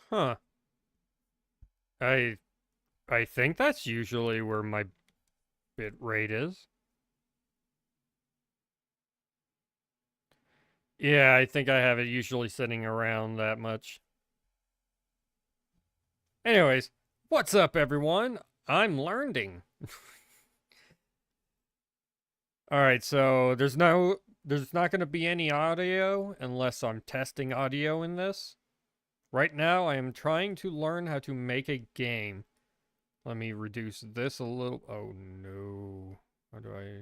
Huh. I I think that's usually where my bit rate is. Yeah, I think I have it usually sitting around that much. Anyways, what's up everyone? I'm Learnding. All right, so there's not going to be any audio unless I'm testing audio in this. Right now I am trying to learn how to make a game. Let me reduce this a little. Oh no. How do I?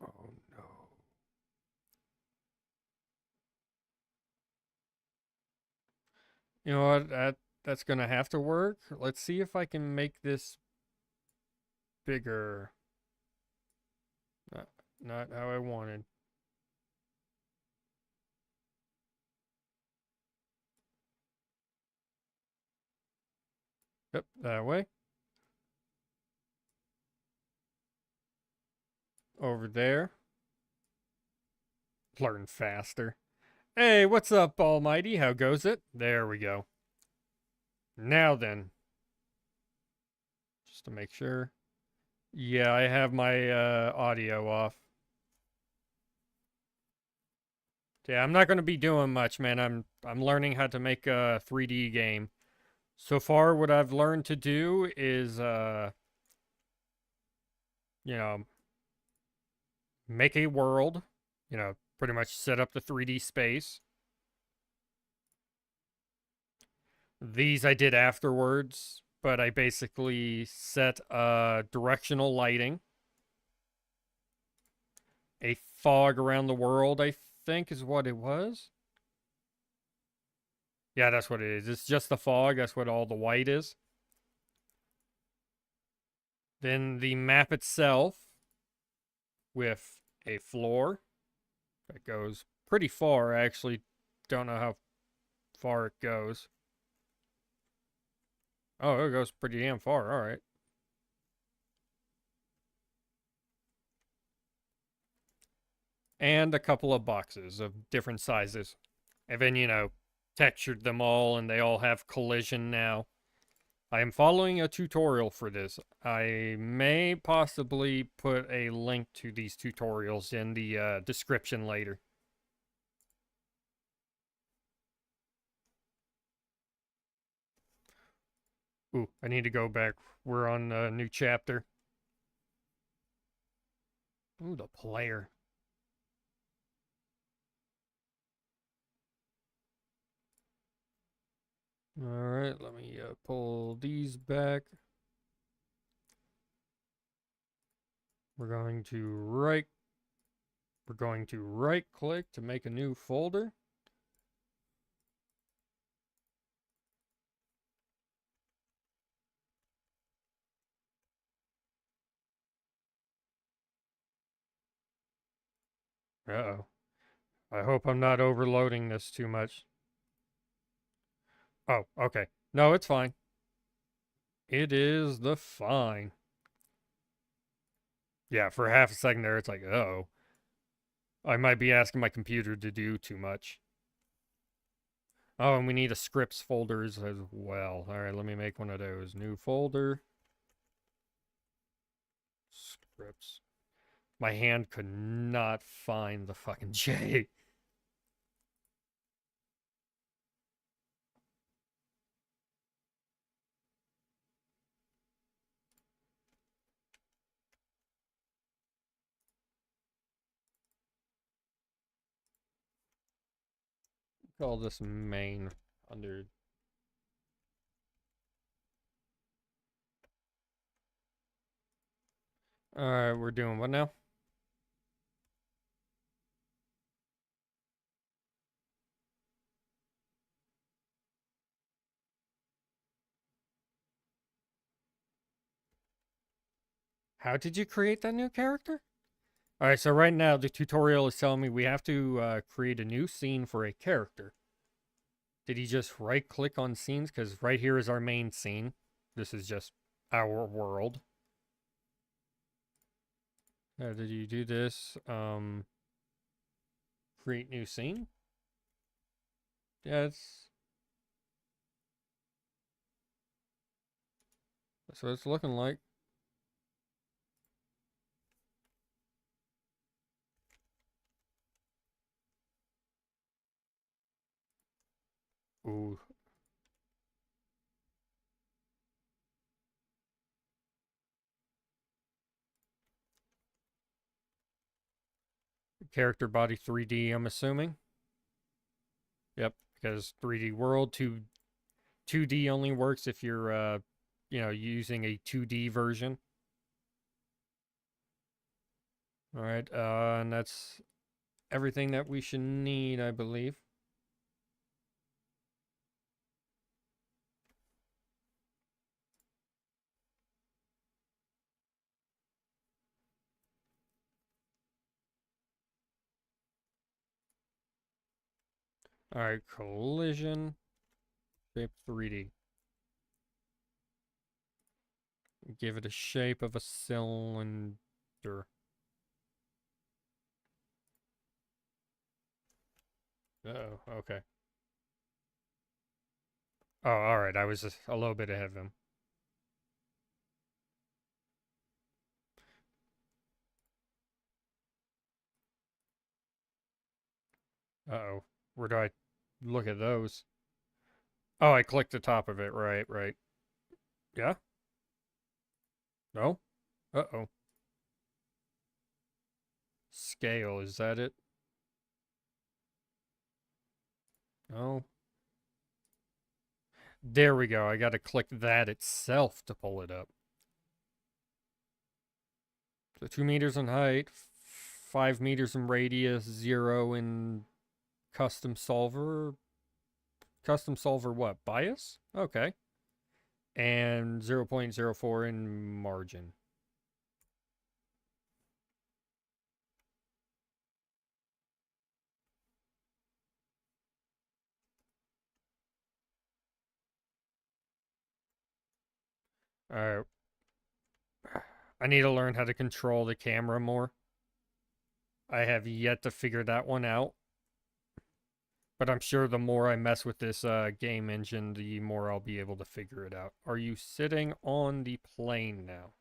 Oh no. You know what? That's going to have to work. Let's see if I can make this bigger. Not, not how I wanted. Yep, that way. Over there. Learn faster. Hey, what's up, Almighty? How goes it? There we go. Now then, just to make sure. Yeah, I have my audio off. Yeah, I'm not going to be doing much, man. I'm learning how to make a 3D game. So far, what I've learned to do is, you know, make a world. Pretty much set up the 3D space. These I did afterwards, but I basically set directional lighting, a fog around the world, I think is what it was. Yeah, that's what it is. It's just the fog. That's what all the white is. Then the map itself with a floor that goes pretty far. I actually don't know how far it goes. Oh, it goes pretty damn far. All right. And a couple of boxes of different sizes. And then, textured them all and they all have collision now. I am following a tutorial for this. I may possibly put a link to these tutorials in the description later. Ooh, I need to go back. We're on a new chapter. Ooh, the player. All right, let me pull these back. We're going to right we're going to right click to make a new folder. Uh-oh. I hope I'm not overloading this too much. Oh, okay. No, it's fine. It is the fine. Yeah, for half a second there, it's like, oh, I might be asking my computer to do too much. Oh, and we need a scripts folders as well. All right, let me make one of those. New folder. Scripts. My hand could not find the fucking J. Call this main under. All right, we're doing what now? How did you create that new character? All right, so right now the tutorial is telling me we have to create a new scene for a character. Did he just right click on scenes? Because right here is our main scene. This is just our world. Did you do this? Create new scene? Yeah, that's what it's looking like. Ooh. Character body 3D, I'm assuming. Yep, because 3D world 2D only works if you're using a 2D version. All right, and that's everything that we should need, I believe. All right, collision shape 3D. Give it a shape of a cylinder. Oh, okay. Oh, all right. I was just a little bit ahead of him. Uh-oh. Where do I look at those? Oh, I clicked the top of it. Right, right. Yeah? No? Uh-oh. Scale, is that it? No. There we go. I gotta click that itself to pull it up. So 2 meters in height, 5 meters in radius, 0 in custom solver. Custom solver what? Bias? Okay. And 0.04 in margin. Alright. I need to learn how to control the camera more. I have yet to figure that one out. But I'm sure the more I mess with this game engine, the more I'll be able to figure it out. Are you sitting on the plane now?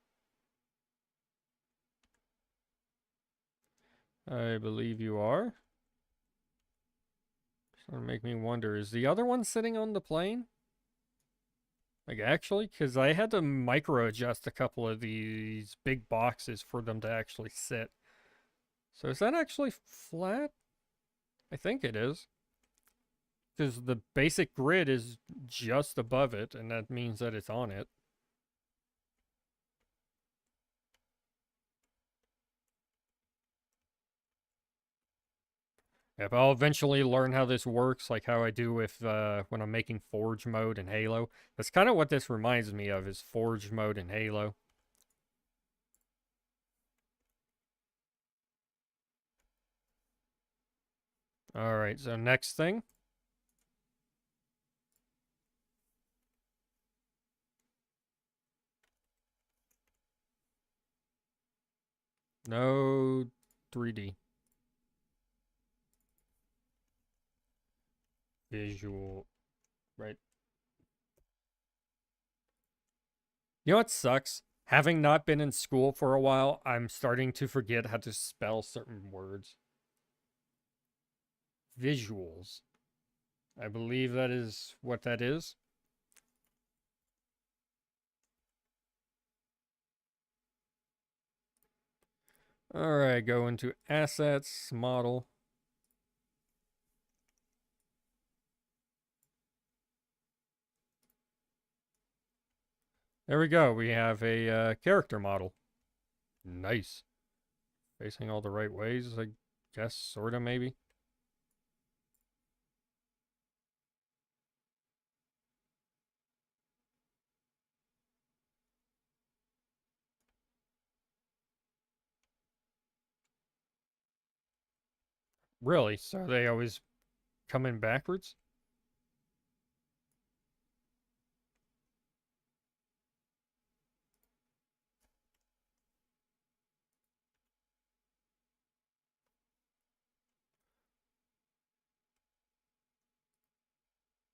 I believe you are. It's gonna make me wonder, is the other one sitting on the plane? Like, actually? Because I had to micro adjust a couple of these big boxes for them to actually sit. So is that actually flat? I think it is. Because the basic grid is just above it, and that means that it's on it. Yep, I'll eventually learn how this works, like how I do with when I'm making Forge mode in Halo. That's kind of what this reminds me of, is Forge mode in Halo. Alright, so next thing. No 3D. Visual. Right. You know what sucks? Having not been in school for a while, I'm starting to forget how to spell certain words. Visuals. I believe that is what that is. Alright, go into assets, model. There we go. We have a character model. Nice. Facing all the right ways, I guess, sorta, maybe. Really? So they always come in backwards?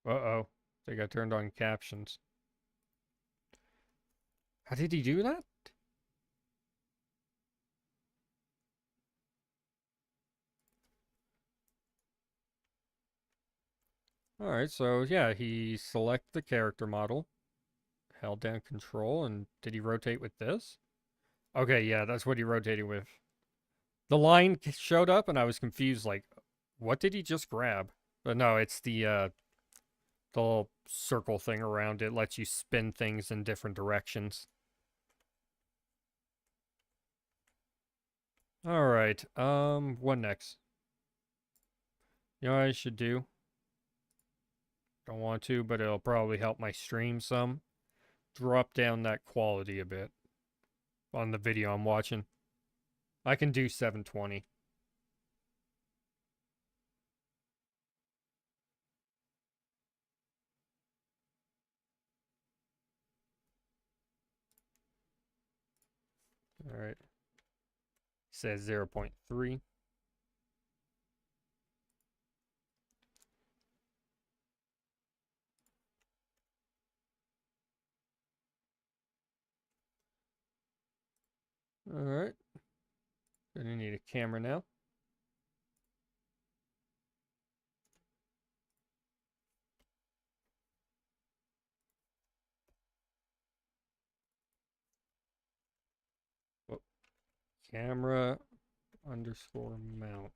Uh-oh. I think I turned on captions. How did he do that? Alright, so yeah, he select the character model, held down control, and did he rotate with this? Okay, yeah, that's what he rotated with. The line showed up and I was confused, like, what did he just grab? But no, it's the little circle thing around it lets you spin things in different directions. Alright, what next? You know what I should do? Don't want to, but it'll probably help my stream some. Drop down that quality a bit on the video I'm watching. I can do 720. Alright. Says 0.3. Alright. Gonna need a camera now. Oh, camera underscore mount.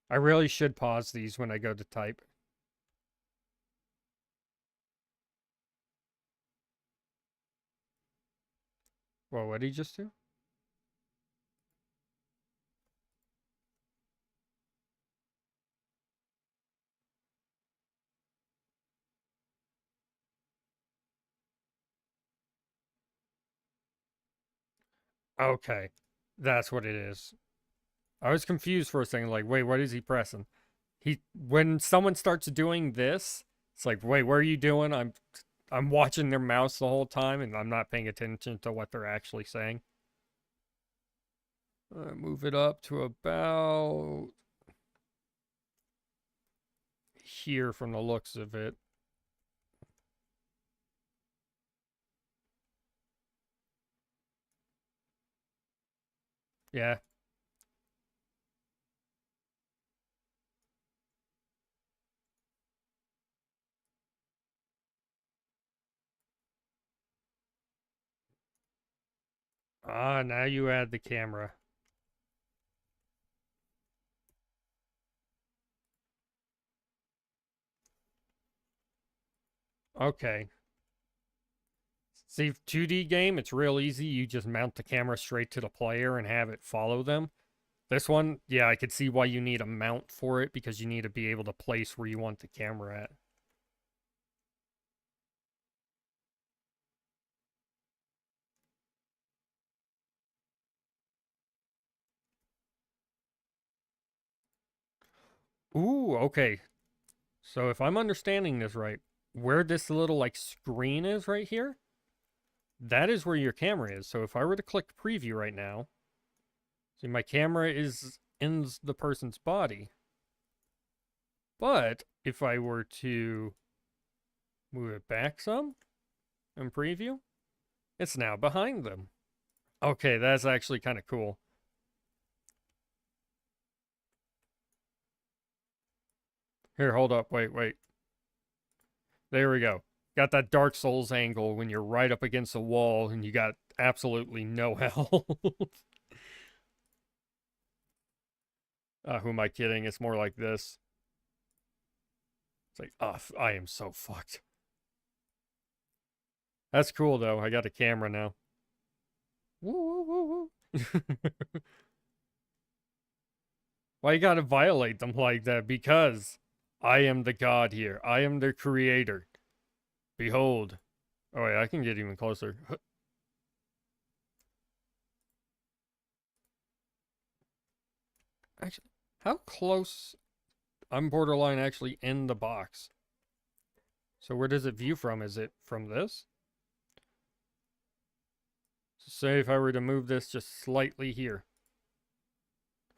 I really should pause these when I go to type. Well, what did he just do? Okay. That's what it is. I was confused for a second, like, wait, what is he pressing? When someone starts doing this, it's like, wait, what are you doing? I'm watching their mouse the whole time and I'm not paying attention to what they're actually saying. Move it up to about here from the looks of it. Yeah. Ah, now you add the camera. Okay. See, 2D game, it's real easy. You just mount the camera straight to the player and have it follow them. This one, yeah, I could see why you need a mount for it because you need to be able to place where you want the camera at. Ooh, okay. So if I'm understanding this right, where this little like screen is right here, that is where your camera is. So if I were to click preview right now, see my camera is in the person's body. But if I were to move it back some and preview, it's now behind them. Okay, that's actually kind of cool. Here, hold up. Wait. There we go. Got that Dark Souls angle when you're right up against the wall and you got absolutely no health. Who am I kidding? It's more like this. It's like, oh, I am so fucked. That's cool, though. I got a camera now. Woo, woo, woo. Why you gotta violate them like that? Because I am the god here. I am the creator. Behold. Oh, wait, I can get even closer. Actually, how close? I'm borderline actually in the box. So where does it view from? Is it from this? So say if I were to move this just slightly here.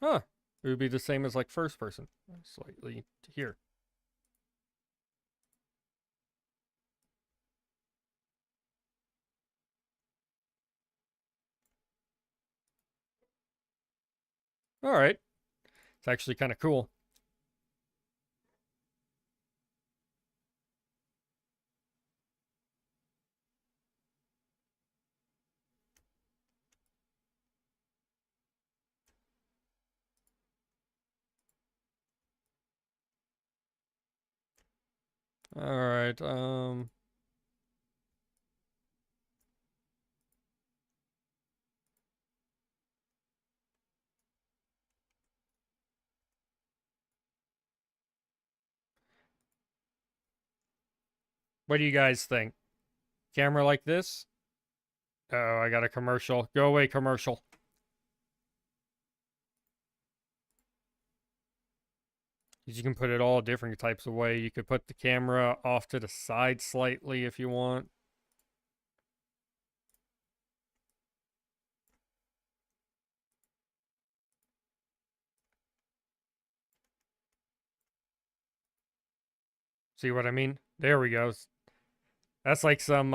Huh. It would be the same as like first person. Slightly here. All right. It's actually kind of cool. All right. What do you guys think? Camera like this? Oh, I got a commercial. Go away, commercial. You can put it all different types of way. You could put the camera off to the side slightly if you want. See what I mean? There we go. That's like some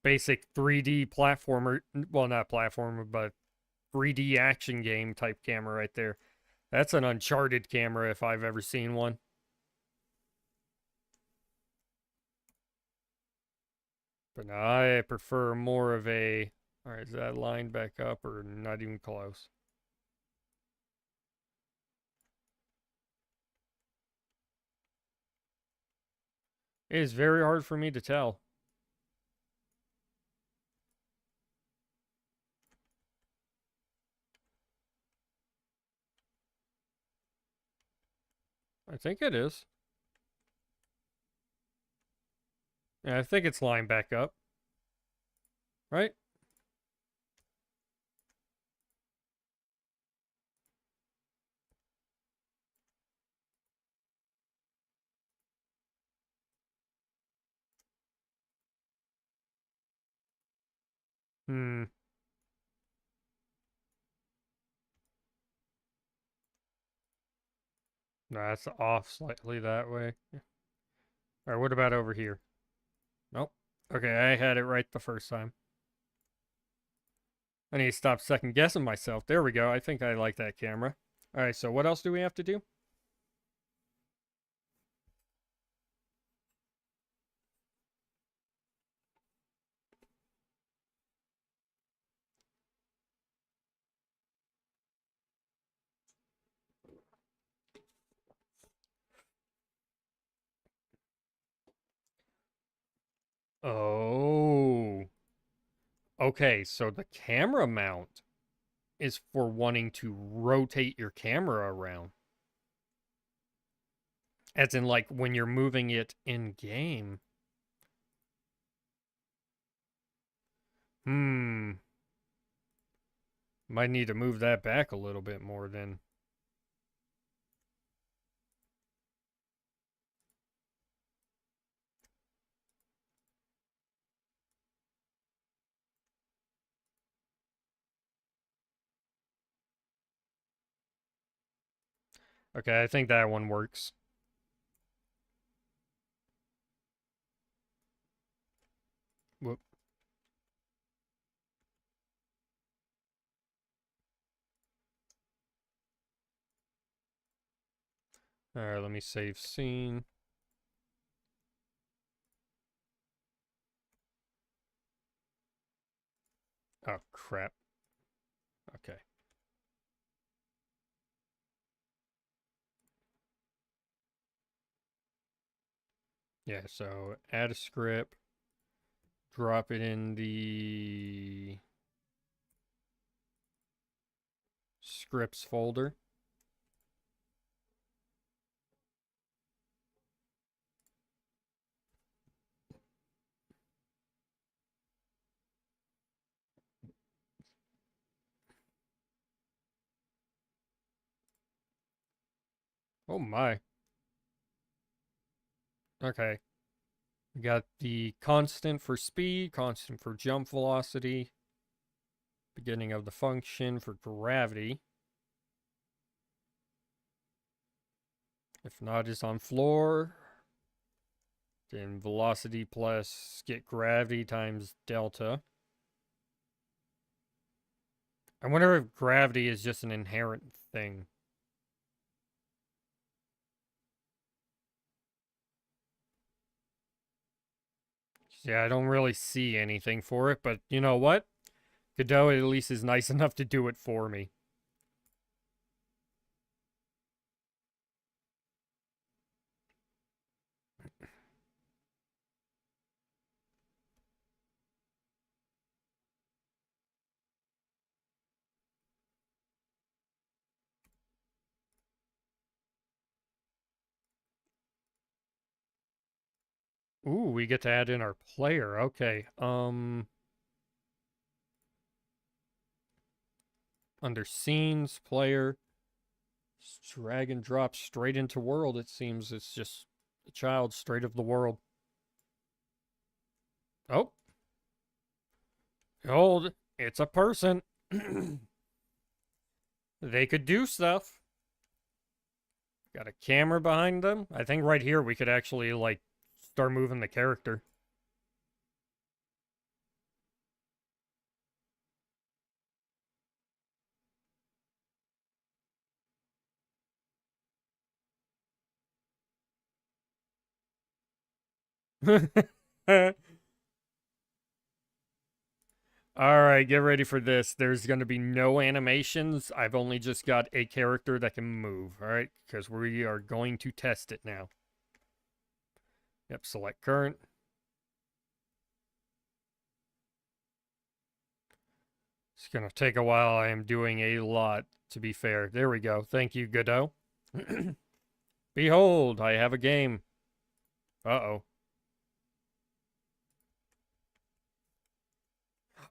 basic 3D platformer, well, not platformer, but 3D action game type camera right there. That's an Uncharted camera if I've ever seen one. But no, I prefer more of a. All right, is that lined back up or not even close? It is very hard for me to tell. I think it is. Yeah, I think it's lined back up. Right? Hmm. No, that's off slightly that way. Yeah. All right, what about over here? Nope. Okay, I had it right the first time. I need to stop second guessing myself. There we go. I think I like that camera. All right, so what else do we have to do? Oh. Okay, so the camera mount is for wanting to rotate your camera around. As in, like, when you're moving it in game. Hmm. Might need to move that back a little bit more then. Okay, I think that one works. Whoop. All right, let me save scene. Oh, crap. Okay. Yeah, so add a script, drop it in the scripts folder. Oh my. Okay. We got the constant for speed, constant for jump velocity, Beginning of the function for gravity. If not, is on floor. Then velocity plus get gravity times delta. I wonder if gravity is just an inherent thing. Yeah, I don't really see anything for it, but you know what? Godot at least is nice enough to do it for me. Ooh, we get to add in our player. Okay. Under scenes, player, drag and drop straight into world. It seems it's just a child straight of the world. Oh, hold. It's a person. They could do stuff. Got a camera behind them. I think right here we could actually, like, start moving the character. Alright, get ready for this. There's going to be no animations. I've only just got a character that can move, alright? Because we are going to test it now. Yep, select current. It's going to take a while. I am doing a lot, to be fair. There we go. Thank you, Godot. Behold, I have a game. Uh-oh.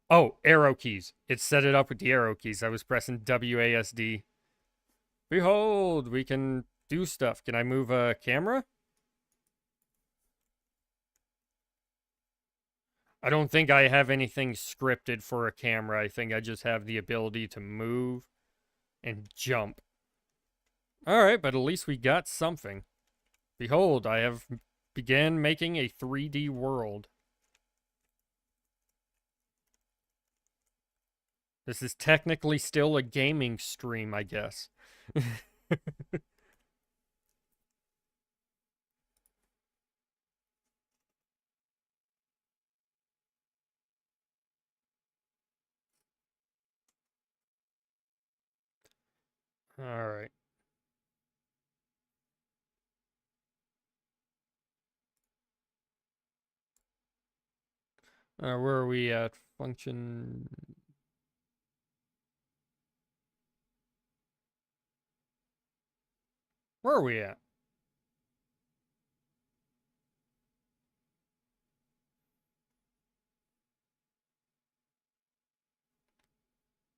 Oh, arrow keys. It set it up with the arrow keys. I was pressing WASD. Behold, we can do stuff. Can I move a camera? I don't think I have anything scripted for a camera. I think I just have the ability to move and jump. Alright, but at least we got something. Behold, I have began making a 3D world. This is technically still a gaming stream, I guess. Alright. Where are we at? Function. Where are we at?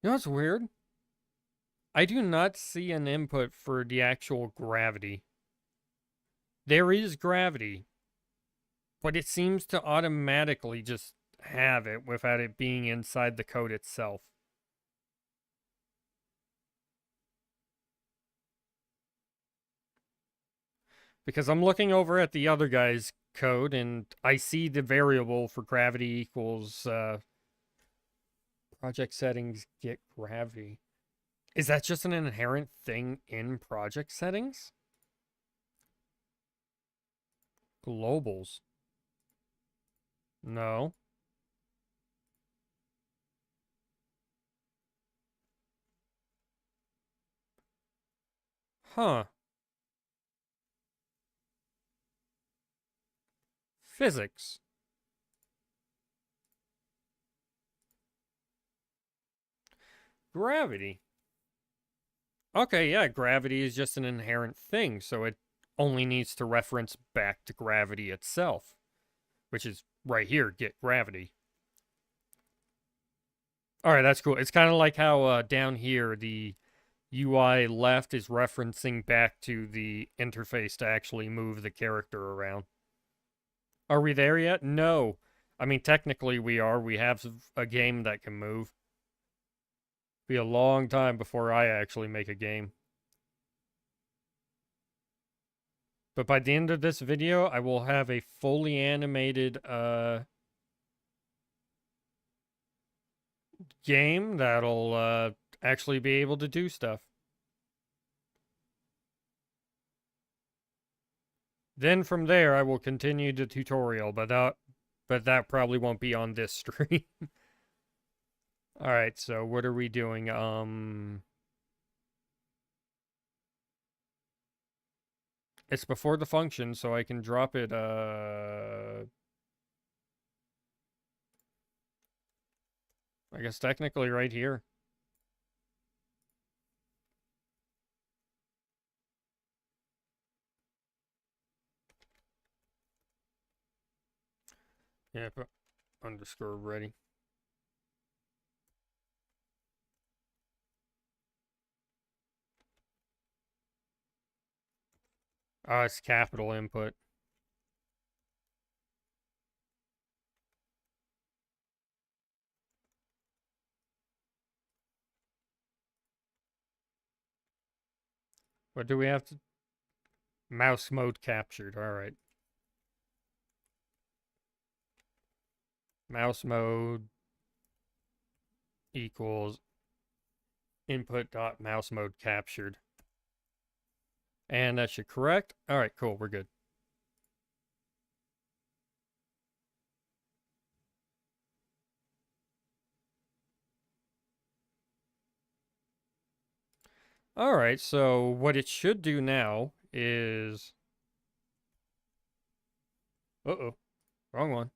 You know what's weird? I do not see an input for the actual gravity. There is gravity, but it seems to automatically just have it without it being inside the code itself. Because I'm looking over at the other guy's code and I see the variable for gravity equals project settings get gravity. Is that just an inherent thing in project settings? Globals. No. Huh. Physics. Gravity. Okay, yeah, gravity is just an inherent thing, so it only needs to reference back to gravity itself, which is right here, get gravity. All right, that's cool. It's kind of like how down here, the UI left is referencing back to the interface to actually move the character around. Are we there yet? No. I mean, technically we are. We have a game that can move. Be a long time before I actually make a game. But by the end of this video, I will have a fully animated game that'll actually be able to do stuff. Then from there, I will continue the tutorial, but that probably won't be on this stream. All right, so what are we doing? It's before the function, so I can drop it, I guess technically right here. Yeah, but underscore ready. It's capital input. What do we have to? Mouse mode captured. All right. Mouse mode equals input dot mouse mode captured. And that should correct. All right, cool. We're good. All right, so what it should do now is... Uh-oh. Wrong one.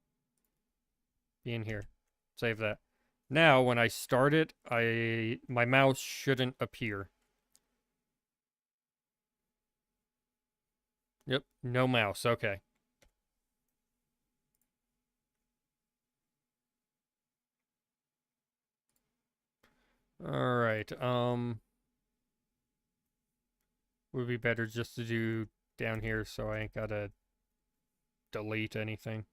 Be in here. Save that. Now, when I start it, my mouse shouldn't appear. Yep, no mouse. Okay. All right. Would be better just to do down here so I ain't gotta delete anything.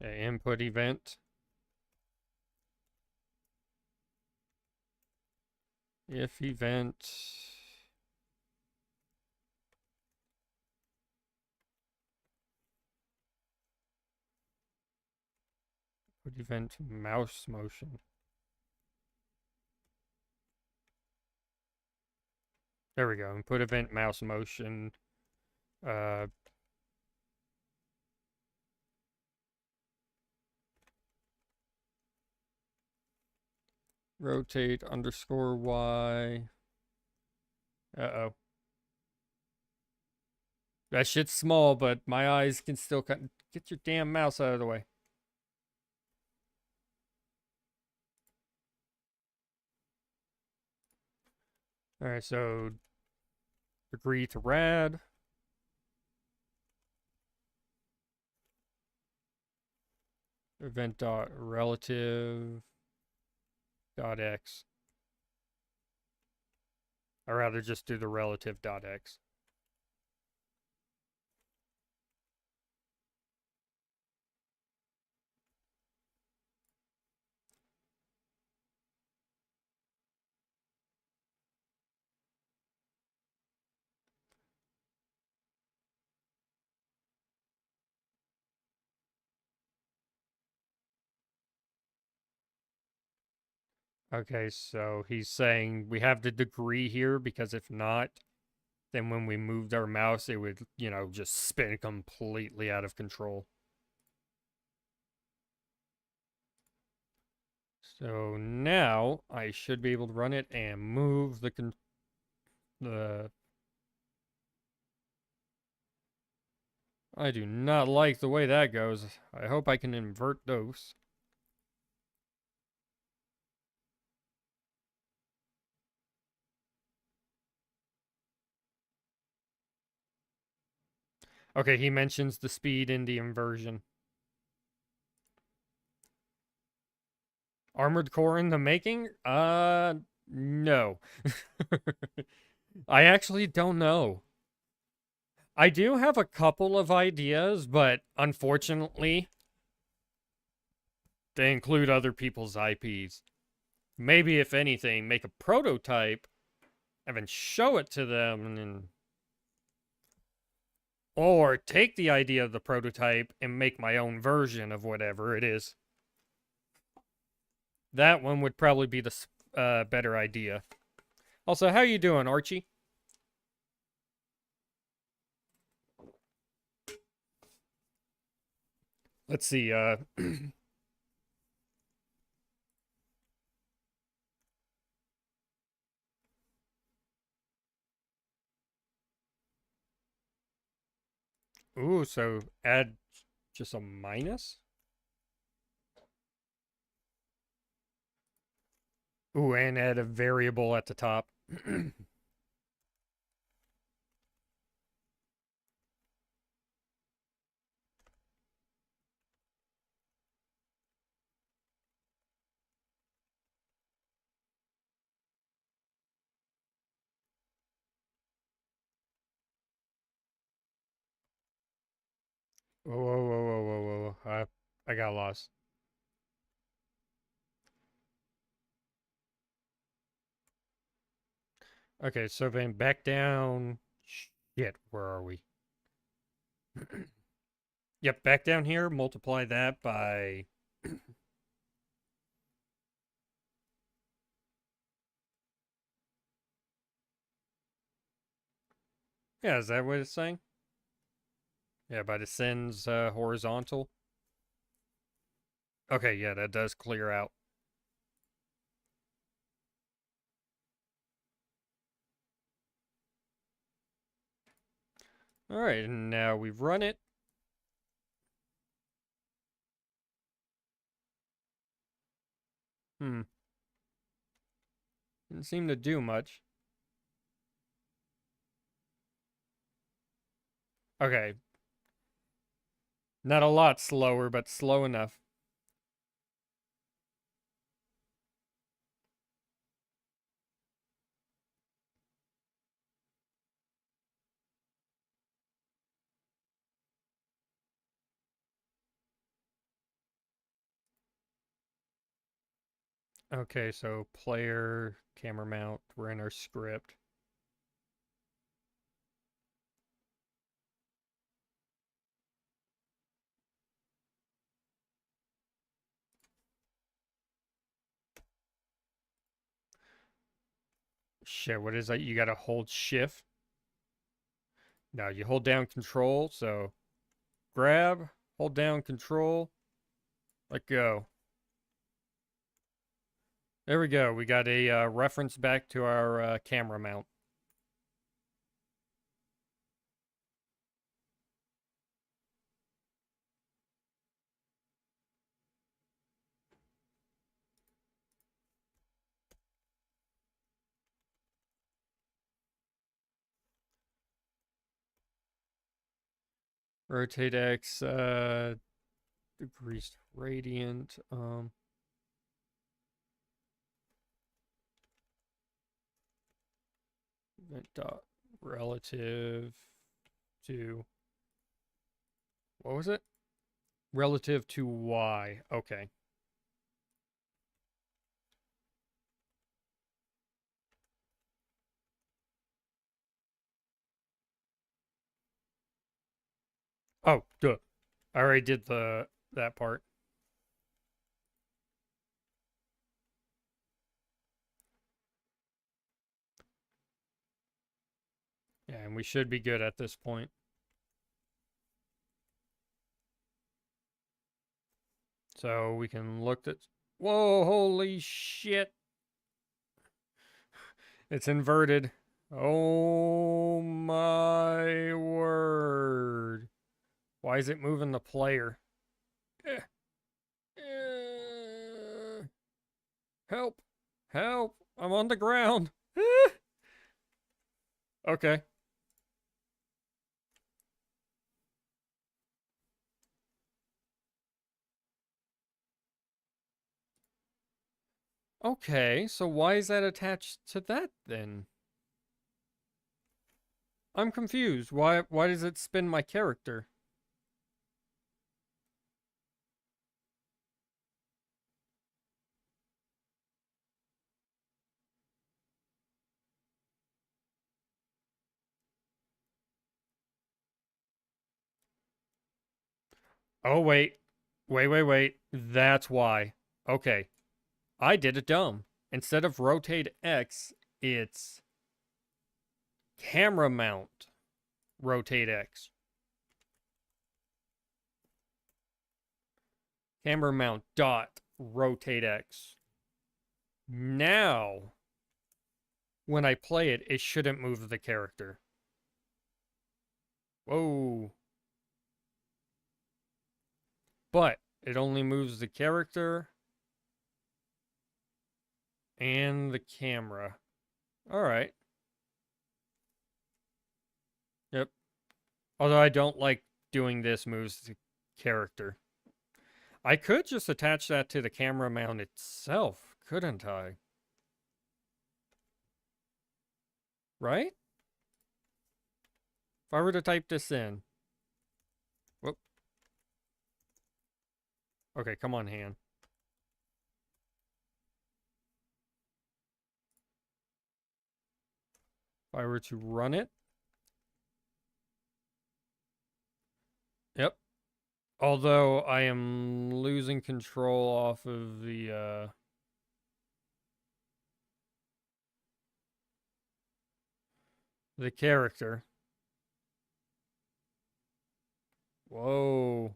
Input event. If event. Put event mouse motion. There we go. Input event mouse motion. Rotate underscore Y. Uh-oh. That shit's small, but my eyes can still cut. Get your damn mouse out of the way. All right, so agree to rad. Event dot relative dot x. I'd rather just do the relative dot x. Okay, so he's saying we have the degree here because if not, then when we moved our mouse, it would, just spin completely out of control. So now I should be able to run it and move the... I do not like the way that goes. I hope I can invert those. Okay, he mentions the speed in the inversion. Armored core in the making? No. I actually don't know. I do have a couple of ideas, but unfortunately, they include other people's IPs. Maybe, if anything, make a prototype and then show it to them, or take the idea of the prototype and make my own version of whatever it is. That one would probably be the better idea. Also, how you doing, Archie? Let's see. Ooh, so add just a minus? Ooh, and add a variable at the top. Whoa, whoa, whoa, whoa, whoa, whoa. I got lost. Okay, so then back down. Shit, where are we? Yep, back down here, multiply that by... Yeah, is that what it's saying? Yeah, by the sends horizontal. Okay, yeah, that does clear out. All right, and now we've run it. Didn't seem to do much. Okay. Not a lot slower, but slow enough. Okay, so player, camera mount, we're in our script. Shit, what is that? You gotta hold shift. No, you hold down control, so grab, hold down control, let go. There we go. We got a reference back to our camera mount. Rotate X, degrees radiant. Dot relative to, what was it? Relative to Y. Okay. Oh, good. I already did that part. Yeah, and we should be good at this point. So we can look at... Whoa, holy shit. It's inverted. Oh my word. Why is it moving the player? Eh, help. Help. I'm on the ground. Okay. Okay, so why is that attached to that then? I'm confused. Why does it spin my character? Oh wait. Wait. That's why. Okay. I did it dumb. Instead of rotate X, it's camera mount rotate X. Camera mount dot rotate X. Now, when I play it, it shouldn't move the character. Whoa. But it only moves the character and the camera. All right. Yep. Although I don't like doing this moves the character. I could just attach that to the camera mount itself, couldn't I? Right? If I were to type this in. Whoop. Okay, come on, hand. If I were to run it. Yep. Although I am losing control off of the character. Whoa.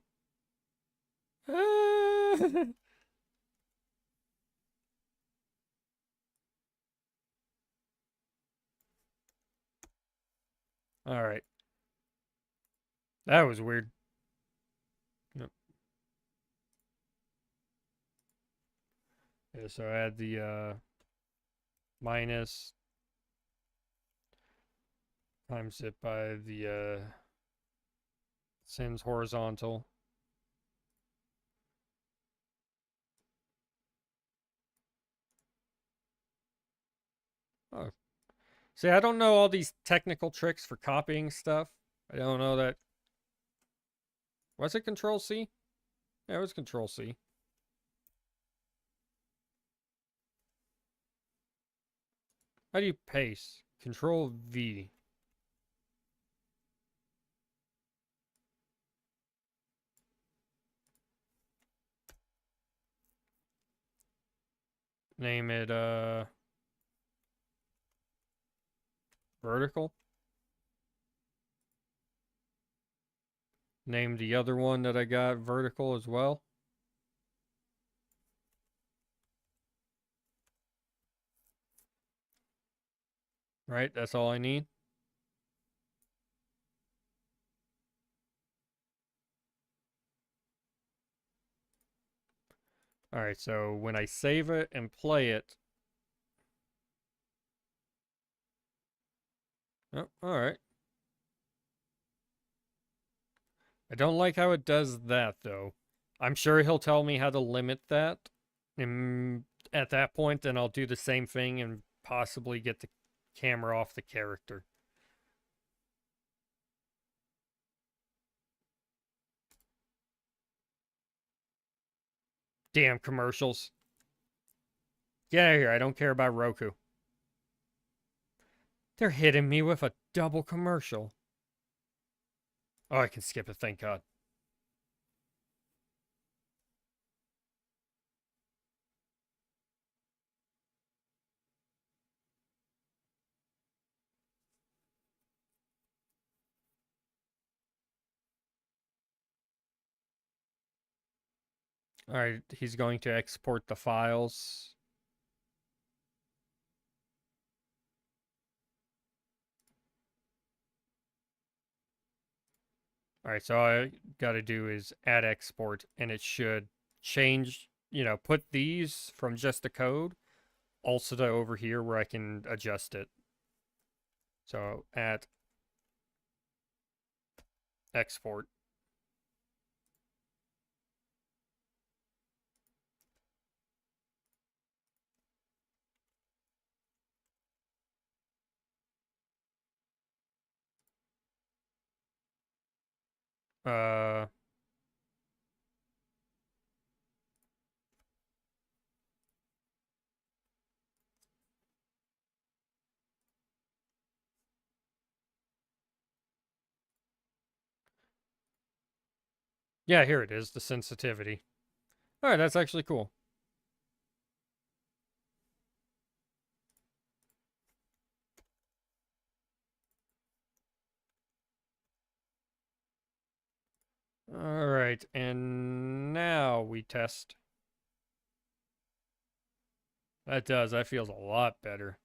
All right. That was weird. Yep. Yeah, so I had the minus times it by the sends horizontal. Oh. See, I don't know all these technical tricks for copying stuff. I don't know that. Was it Control C? Yeah, it was Control C. How do you paste? Control V. Name it vertical. Name the other one that I got vertical as well. Right, that's all I need. All right, so when I save it and play it. Oh, all right. I don't like how it does that, though. I'm sure he'll tell me how to limit that. And at that point, then I'll do the same thing and possibly get the camera off the character. Damn commercials. Get out of here. I don't care about Roku. They're hitting me with a double commercial. Oh, I can skip it, thank God. All right, he's going to export the files. All right, so all I got to do is add export, and it should change, put these from just the code also to over here where I can adjust it. So at export. Uh, yeah, here it is, the sensitivity. All right, that's actually cool. All right, and now we test. That feels a lot better.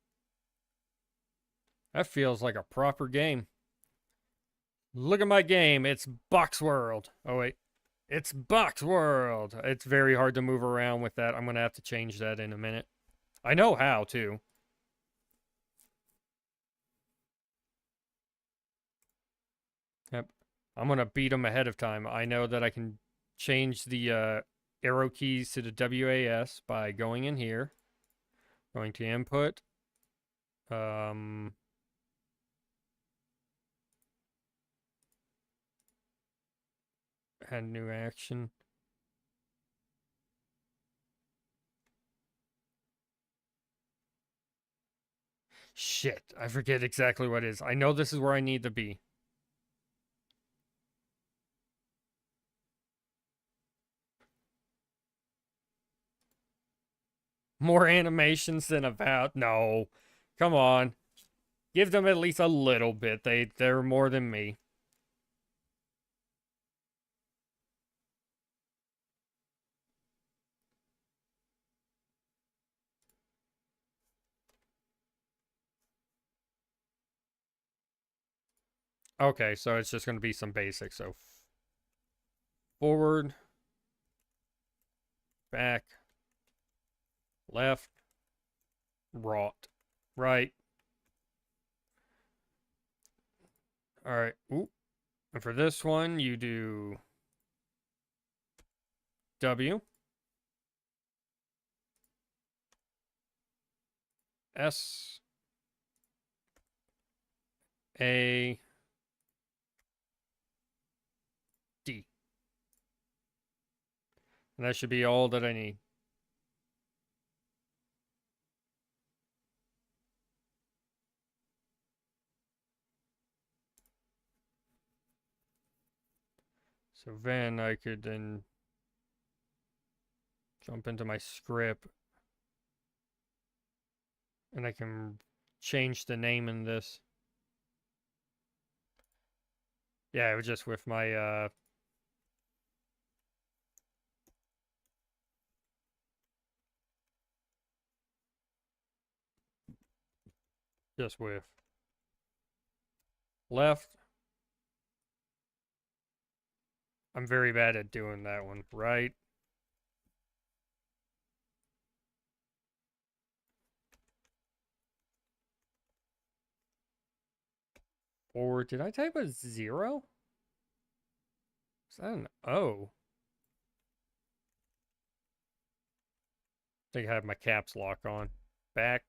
That feels like a proper game. Look at my game, it's Box World. Oh wait, it's Box World. It's very hard to move around with that. I'm gonna have to change that in a minute. I know how, too. Yep. I'm gonna beat them ahead of time. I know that I can change the arrow keys to the WAS by going in here, going to input, um, add new action. Shit, I forget exactly what it is. I know this is where I need to be. More animations than about. No. Come on. Give them at least a little bit. They're more than me. Okay, so it's just going to be some basics. So forward, back, left, right. All right. Ooh. And for this one, you do W, S, A, D. And that should be all that I need. So then I could then jump into my script and I can change the name in this. Yeah, it was just with my just with left. I'm very bad at doing that one. Right. Or did I type a 0? Is that an O? I think I have my caps lock on. Back.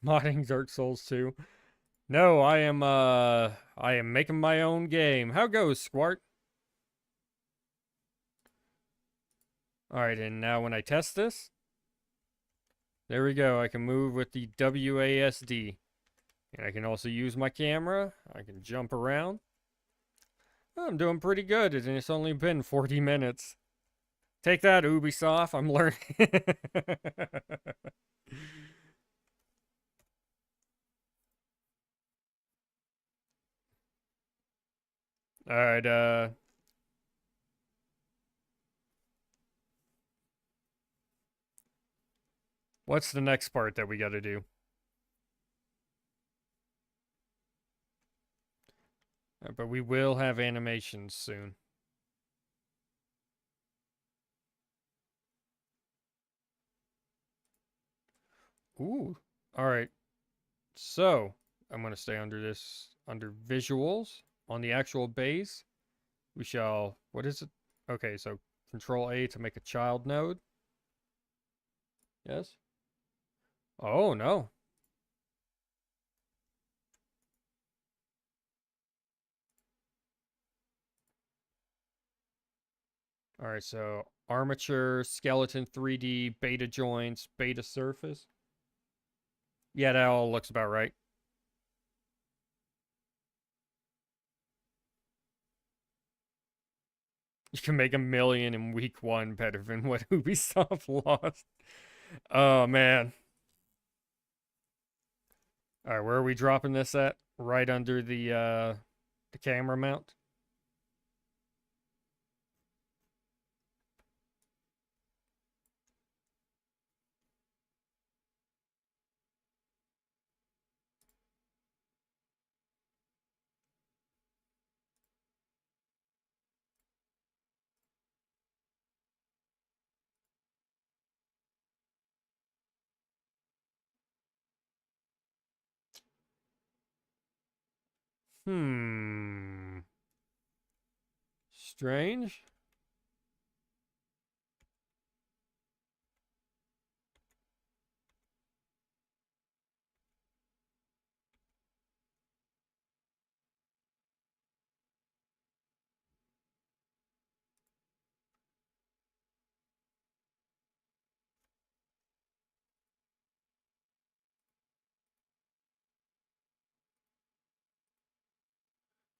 Modding Dark Souls 2. No, I am making my own game. How goes, Squart? Alright, and now when I test this, there we go. I can move with the WASD. And I can also use my camera. I can jump around. Oh, I'm doing pretty good, and it's only been 40 minutes. Take that, Ubisoft. I'm learning. Alright, what's the next part that we gotta do? But we will have animations soon. Ooh. Alright. So, I'm going to stay under this, under visuals. On the actual base, we shall, what is it? Okay, so Control A to make a child node. Yes. Oh, no. All right, so armature, skeleton 3D, beta joints, beta surface. Yeah, that all looks about right. You can make 1 million in week one better than what Ubisoft lost. Oh, man. All right, where are we dropping this at? Right under the camera mount? Hmm. Strange.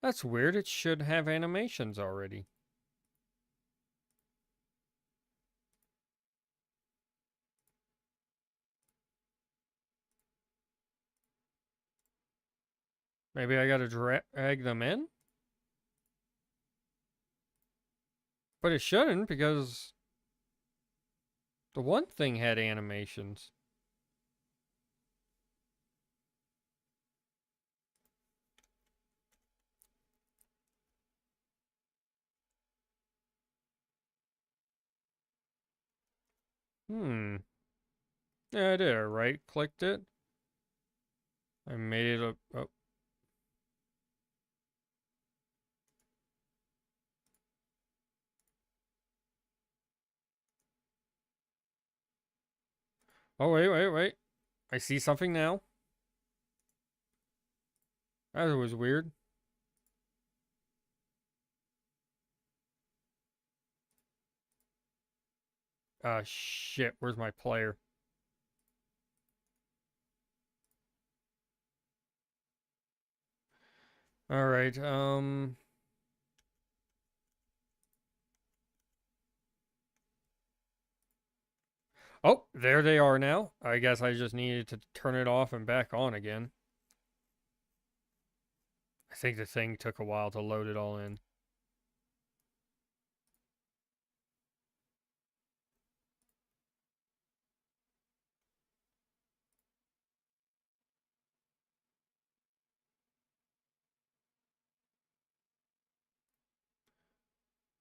That's weird. It should have animations already. Maybe I gotta drag them in? But it shouldn't because the one thing had animations. Hmm. Yeah, I did. I right clicked it. I made it a. Oh. Oh, wait, wait, wait. I see something now. That was weird. Shit. Where's my player? All right. Oh, there they are now. I guess I just needed to turn it off and back on again. I think the thing took a while to load it all in.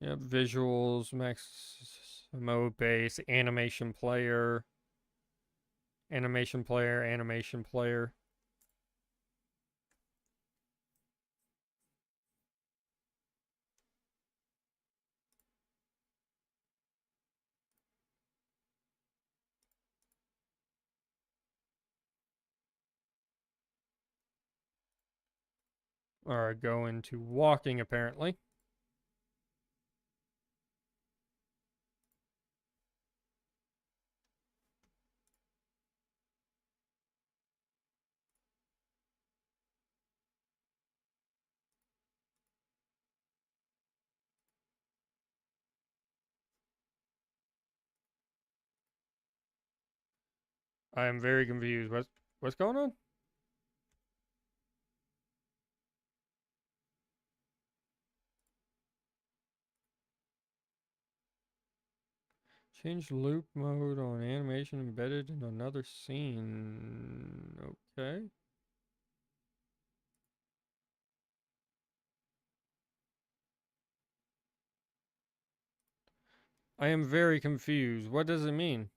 Yep, visuals, max mode base, animation player, animation player. Or go into walking apparently. I am very confused. What's going on? Change loop mode on animation embedded in another scene. Okay. I am very confused. What does it mean?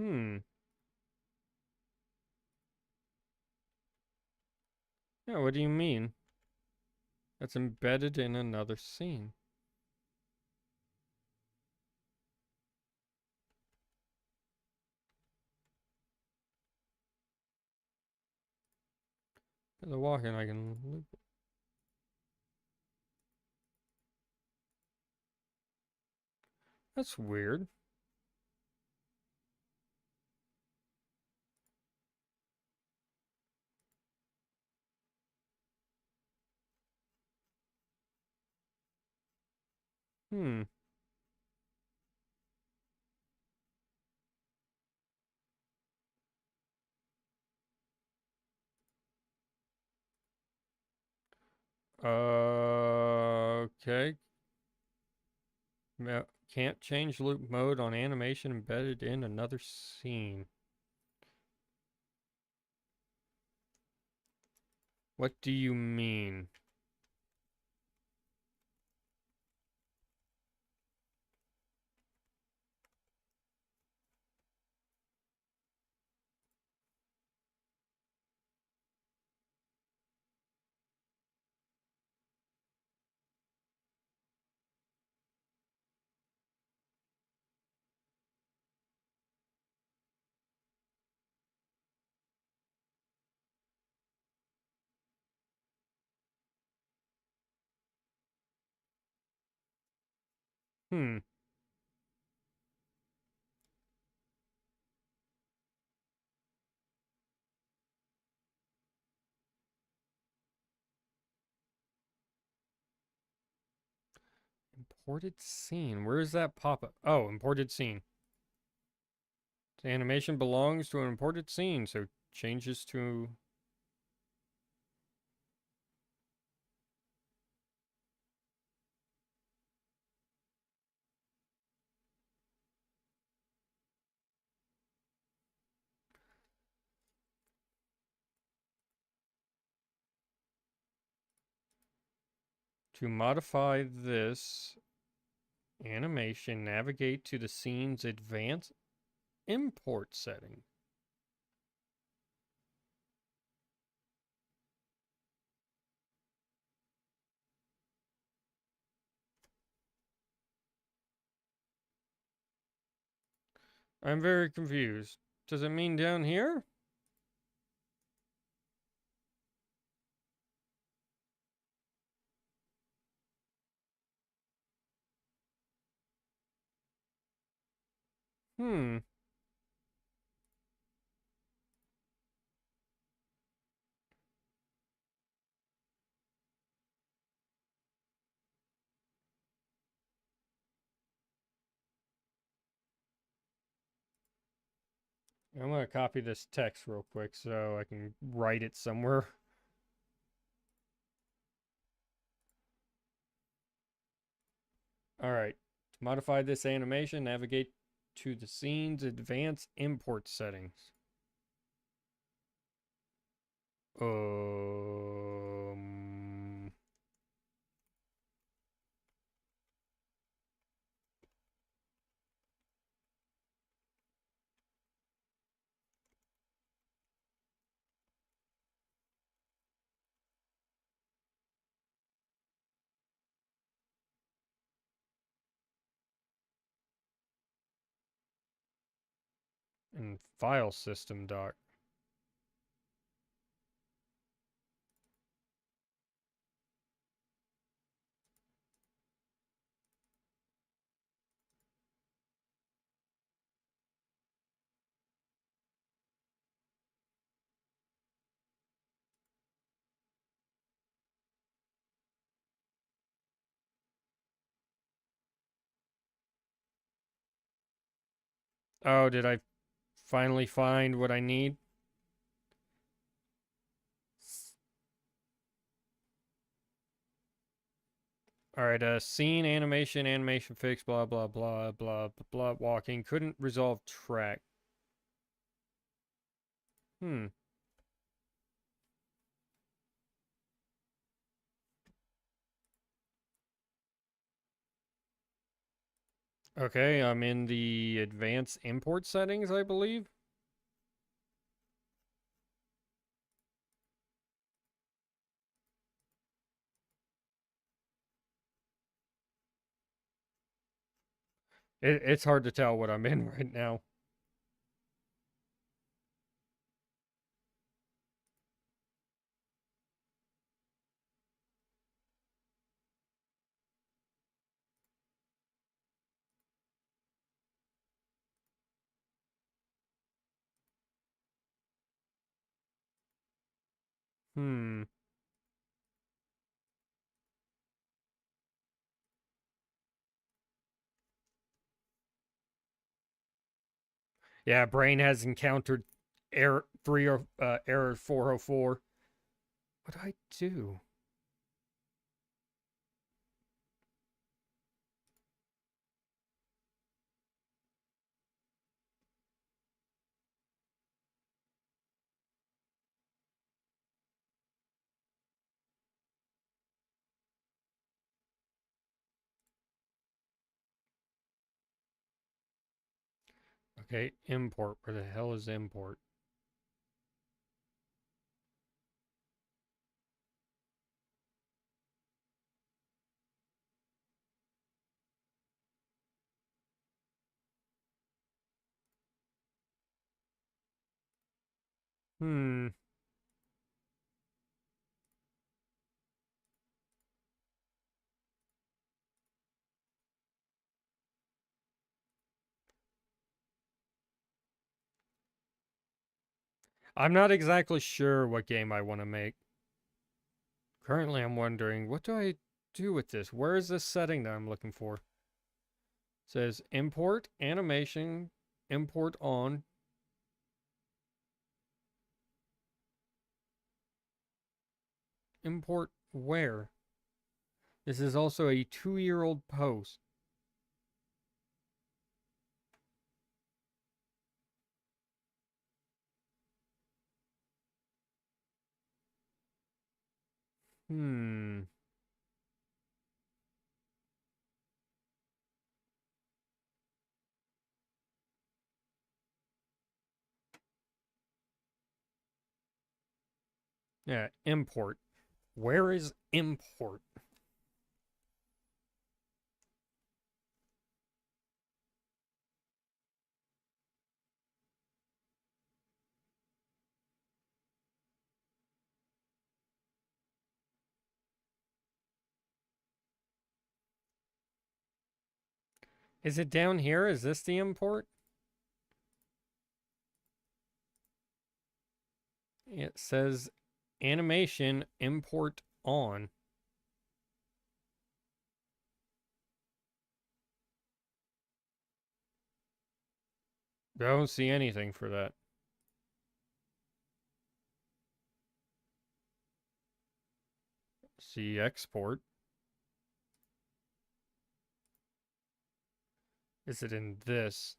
Hmm. Yeah, what do you mean? That's embedded in another scene. As I walk in, I can loop. That's weird. Hmm. Okay. Can't change loop mode on animation embedded in another scene. What do you mean? Hmm. Imported scene. Where is that pop up? Oh, imported scene. The animation belongs to an imported scene, so changes to. To modify this animation, navigate to the scene's advanced import setting. I'm very confused. Does it mean down here? Hmm. I'm going to copy this text real quick so I can write it somewhere. All right. To modify this animation, navigate to the scene's advanced import settings. Um. And file system doc. Oh, did I finally find what I need? All right, scene animation, animation fix, blah blah blah blah blah. Walking couldn't resolve track. Hmm. Okay, I'm in the advanced import settings, I believe. It's hard to tell what I'm in right now. Hmm. Yeah, brain has encountered error 404. What do I do? Okay, import. Where the hell is import? Hmm. I'm not exactly sure what game I want to make. Currently, I'm wondering, what do I do with this? Where is this setting that I'm looking for? It says import, animation, import on. Import where? This is also a 2-year-old post. Hmm. Yeah, import. Where is import? Is it down here? Is this the import? It says animation import on. Don't see anything for that. See export. Is it in this?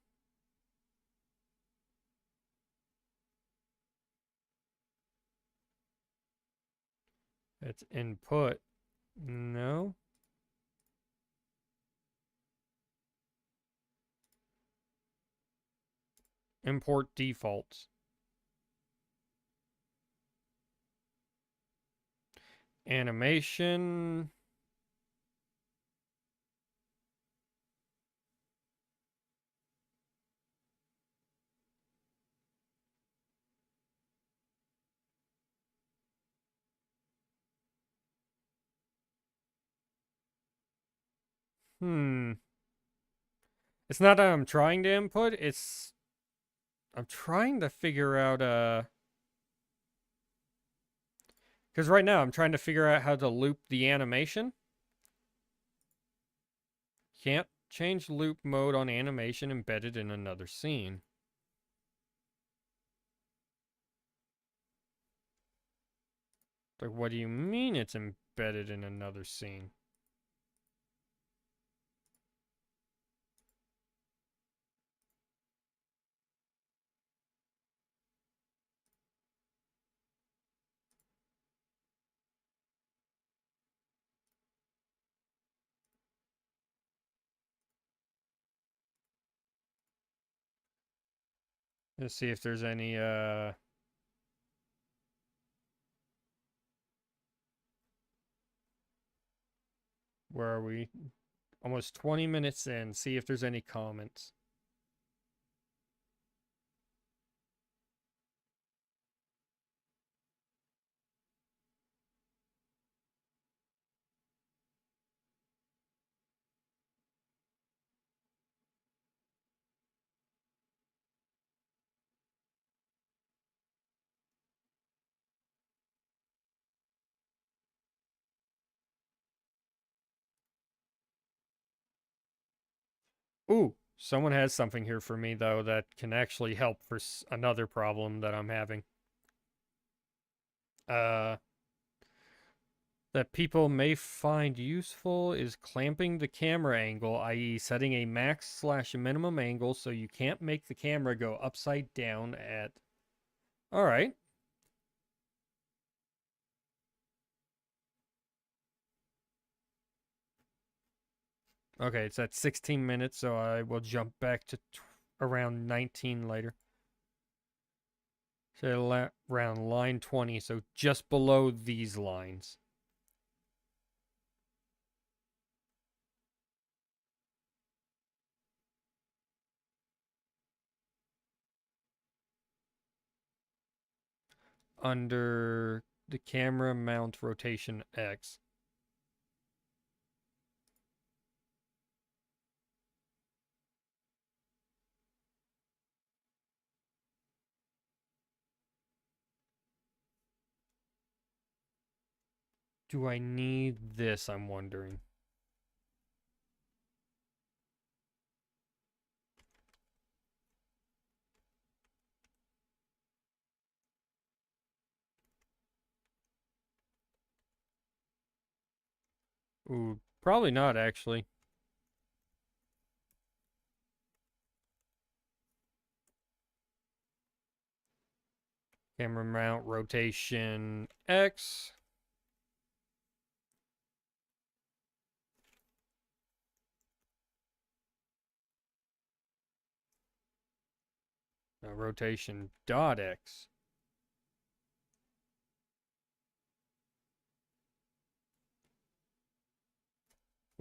It's input. No. Import defaults. Animation. Hmm. It's not that I'm trying to input, it's I'm trying to figure out because right now I'm trying to figure out how to loop the animation. Can't change loop mode on animation embedded in another scene. Like, what do you mean it's embedded in another scene? Let's see if there's any, where are we? Almost 20 minutes in. See if there's any comments. Ooh, someone has something here for me, though, that can actually help for another problem that I'm having. Uh, that people may find useful is clamping the camera angle, i.e. setting a max/minimum angle so you can't make the camera go upside down at... Alright. Okay, it's at 16 minutes, so I will jump back to around 19 later. So around line 20, so just below these lines. Under the camera mount rotation X. Do I need this, I'm wondering? Ooh, probably not, actually. Camera mount rotation X. Rotation dot X.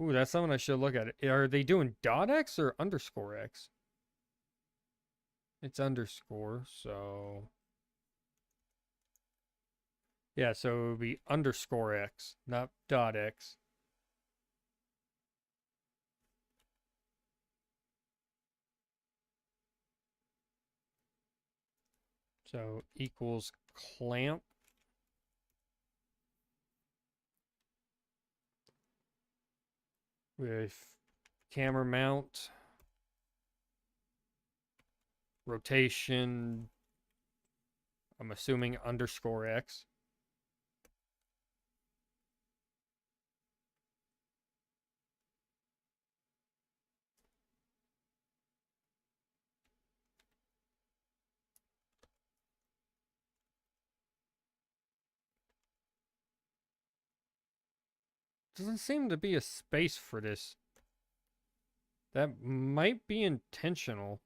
Ooh, that's something I should look at. Are they doing dot X or underscore X? It's underscore, so... Yeah, so it would be underscore X, not dot X. So equals clamp. With camera mount, rotation, I'm assuming underscore X. Doesn't seem to be a space for this. That might be intentional.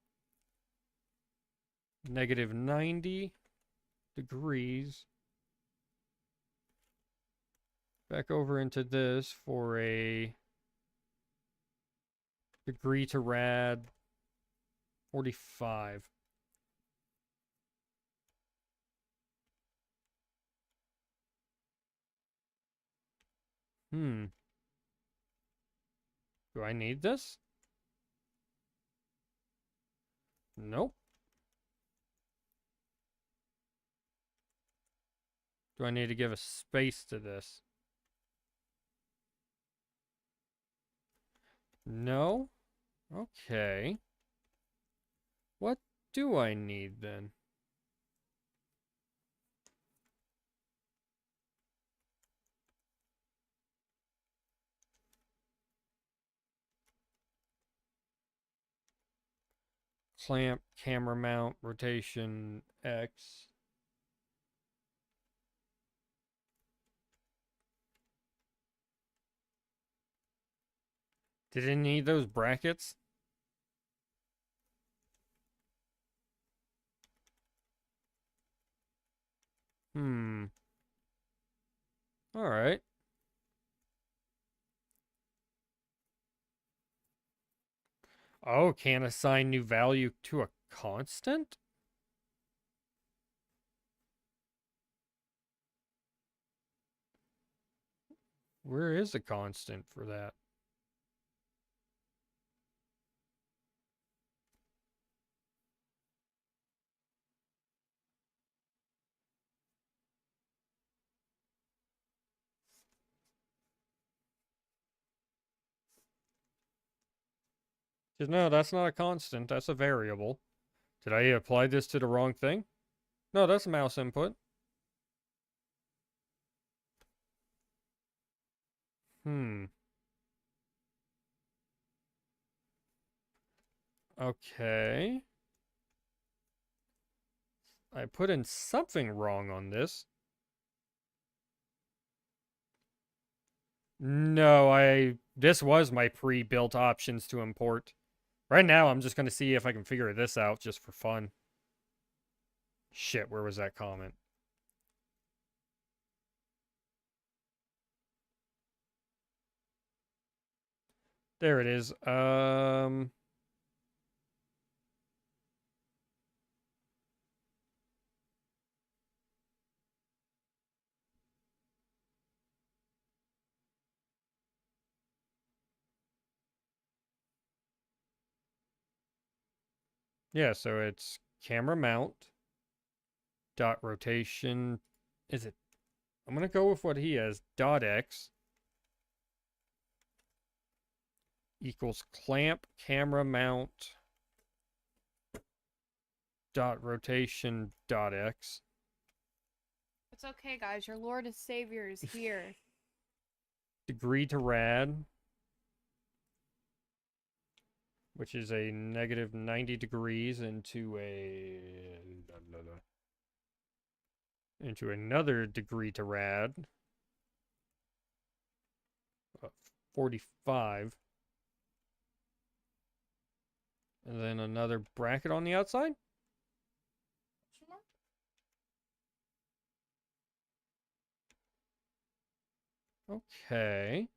Negative 90 degrees. Back over into this for a degree to rad 45. Do I need this? Nope. Do I need to give a space to this? No? Okay. What do I need then? Clamp, camera mount, rotation, X. Did it need those brackets? Alright. Oh, can't assign new value to a constant? Where is a constant for that? No, that's not a constant. That's a variable. Did I apply this to the wrong thing? No, that's a mouse input. Okay. I put in something wrong on this. No, this was my pre-built options to import. Right now, I'm just going to see if I can figure this out just for fun. Shit, where was that comment? There it is. Yeah, so it's camera mount dot rotation. Is it? I'm going to go with what he has. Dot X equals clamp camera mount dot rotation dot X. It's okay, guys. Your Lord and Savior is here. Degree to rad, which is a negative 90 degrees into another degree to rad, 45, and then another bracket on the outside. Okay.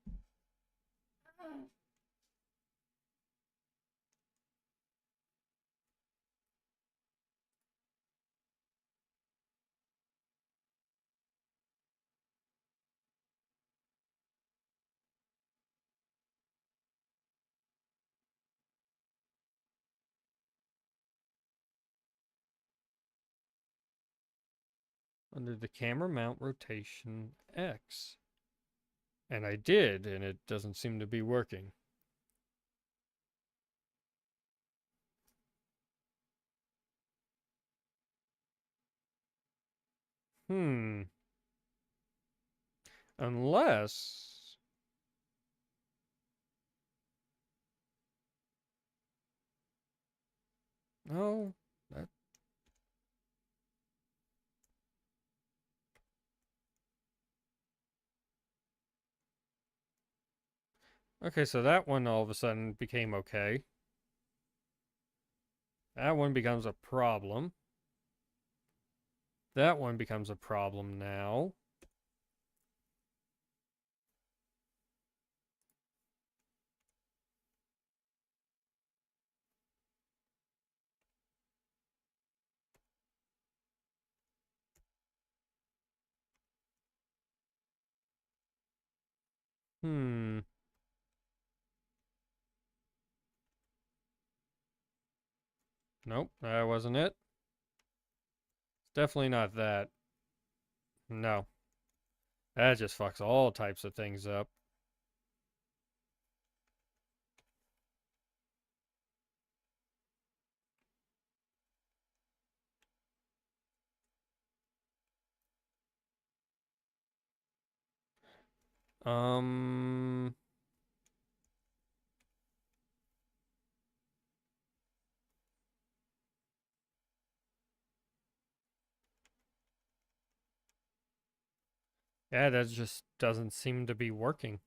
Under the camera mount rotation X. And I did, and it doesn't seem to be working. Unless... No, that... Okay, so that one all of a sudden became okay. That one becomes a problem. That one becomes a problem now. Hmm. Nope, that wasn't it. It's definitely not that. No. That just fucks all types of things up. Um... Yeah, that just doesn't seem to be working.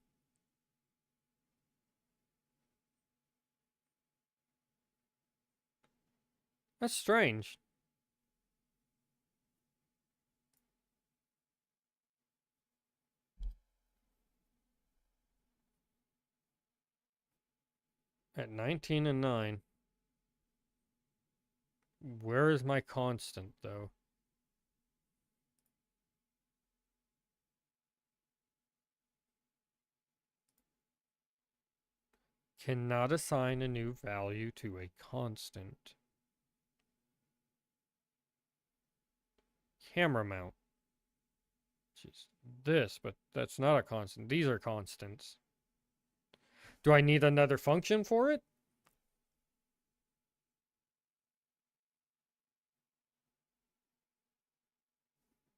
That's strange. At 19 and 9. Where is my constant, though? Cannot assign a new value to a constant. Camera mount. Just this, but that's not a constant. These are constants. Do I need another function for it?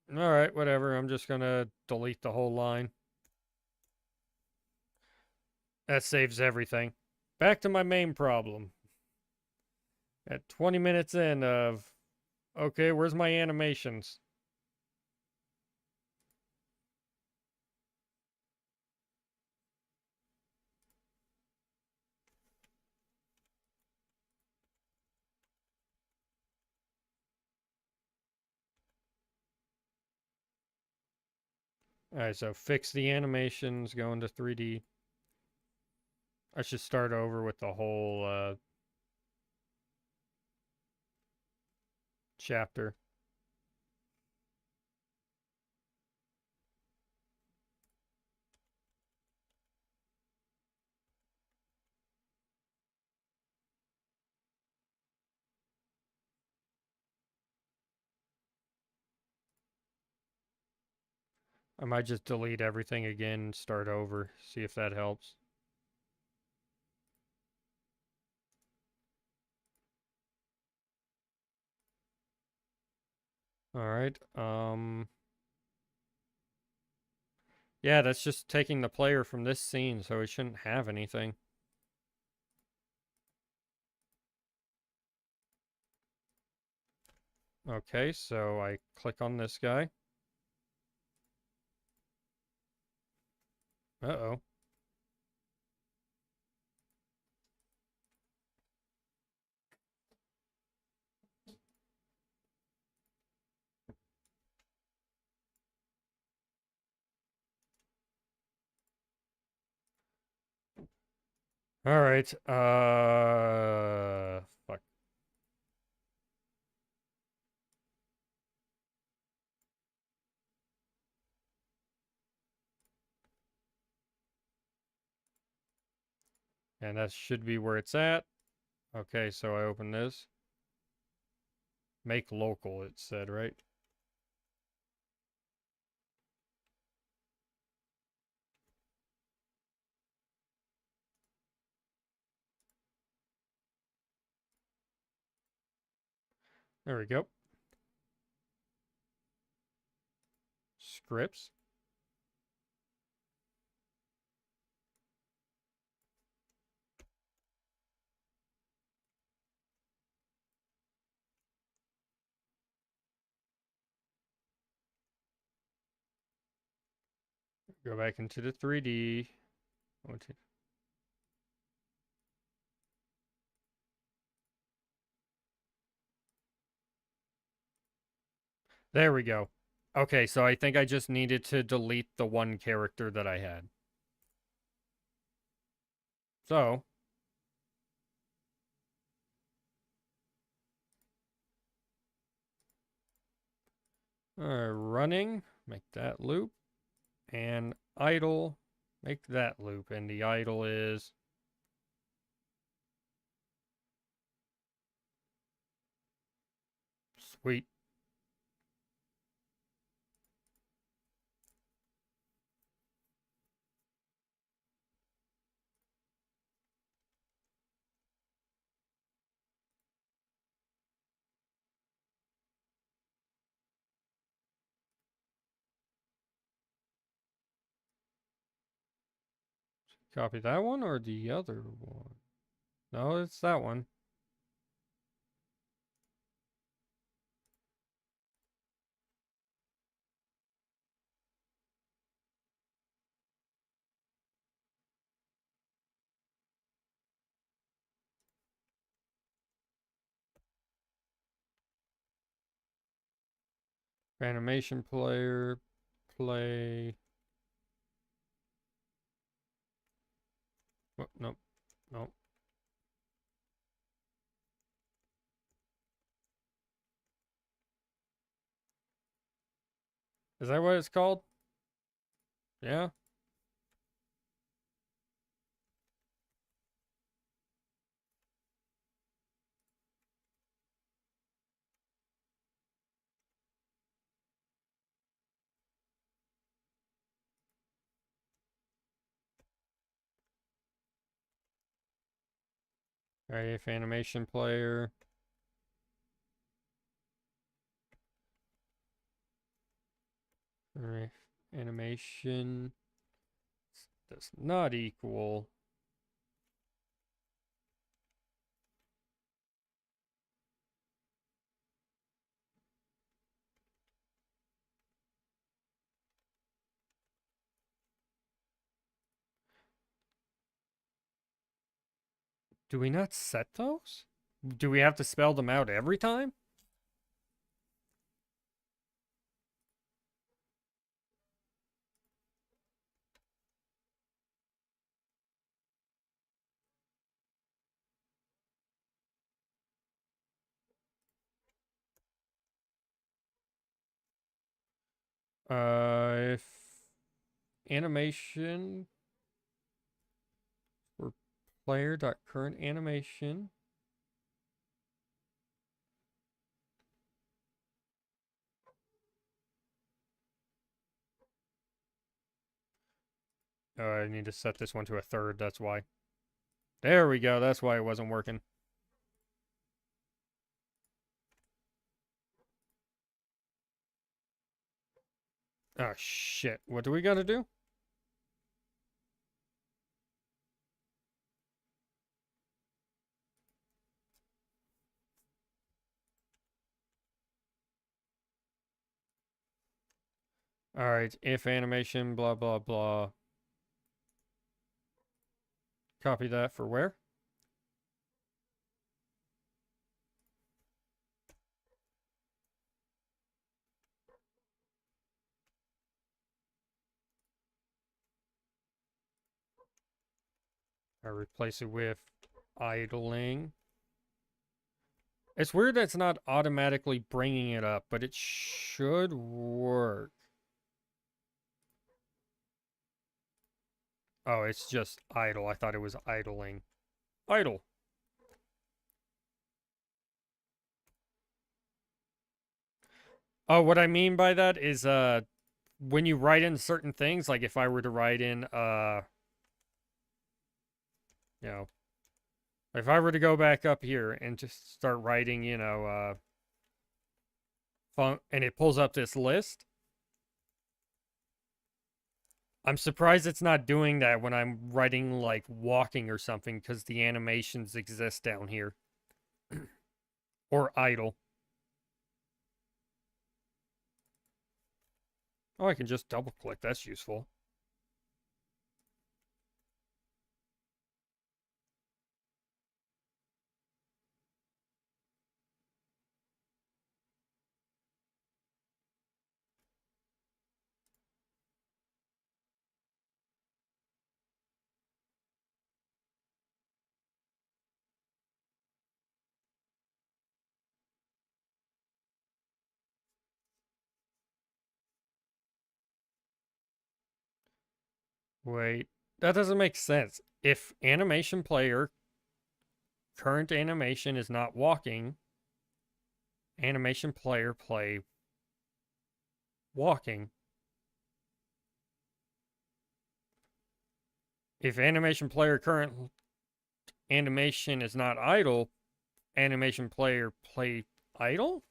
Alright, whatever. I'm just gonna delete the whole line. That saves everything. Back to my main problem. At 20 minutes in of... Okay, where's my animations? Alright, so fix the animations, go into 3D. I should start over with the whole chapter. I might just delete everything again and start over, see if that helps. Alright, yeah, that's just taking the player from this scene, so it shouldn't have anything. Okay, so I click on this guy. Uh-oh. Alright, fuck. And that should be where it's at. Okay, so I open this. Make local, it said, right? There we go. Scripts. Go back into the 3D. There we go. Okay, so I think I just needed to delete the one character that I had. So, running, make that loop, and idle, make that loop, and the idle is sweet. Copy that one or the other one? No, it's that one. Animation player, play. Oh, nope, nope. Is that what it's called? Yeah. Alright, if animation player. Alright, animation does not equal. Do we not set those? Do we have to spell them out every time? If animation for player.current animation. Oh, I need to set this one to a third, that's why. There we go, that's why it wasn't working. Oh, shit. What do we gotta do? Alright, if animation, blah, blah, blah. Copy that for where? I replace it with idling. It's weird that it's not automatically bringing it up, but it should work. Oh, it's just idle. I thought it was idling. Idle. Oh, what I mean by that is when you write in certain things, like if I were to write in you know, if I were to go back up here and just start writing, and it pulls up this list. I'm surprised it's not doing that when I'm writing like walking or something because the animations exist down here. Or idle. Oh, I can just double click. That's useful. Wait, that doesn't make sense. If animation player current animation is not walking, animation player play walking. If animation player current animation is not idle, animation player play idle?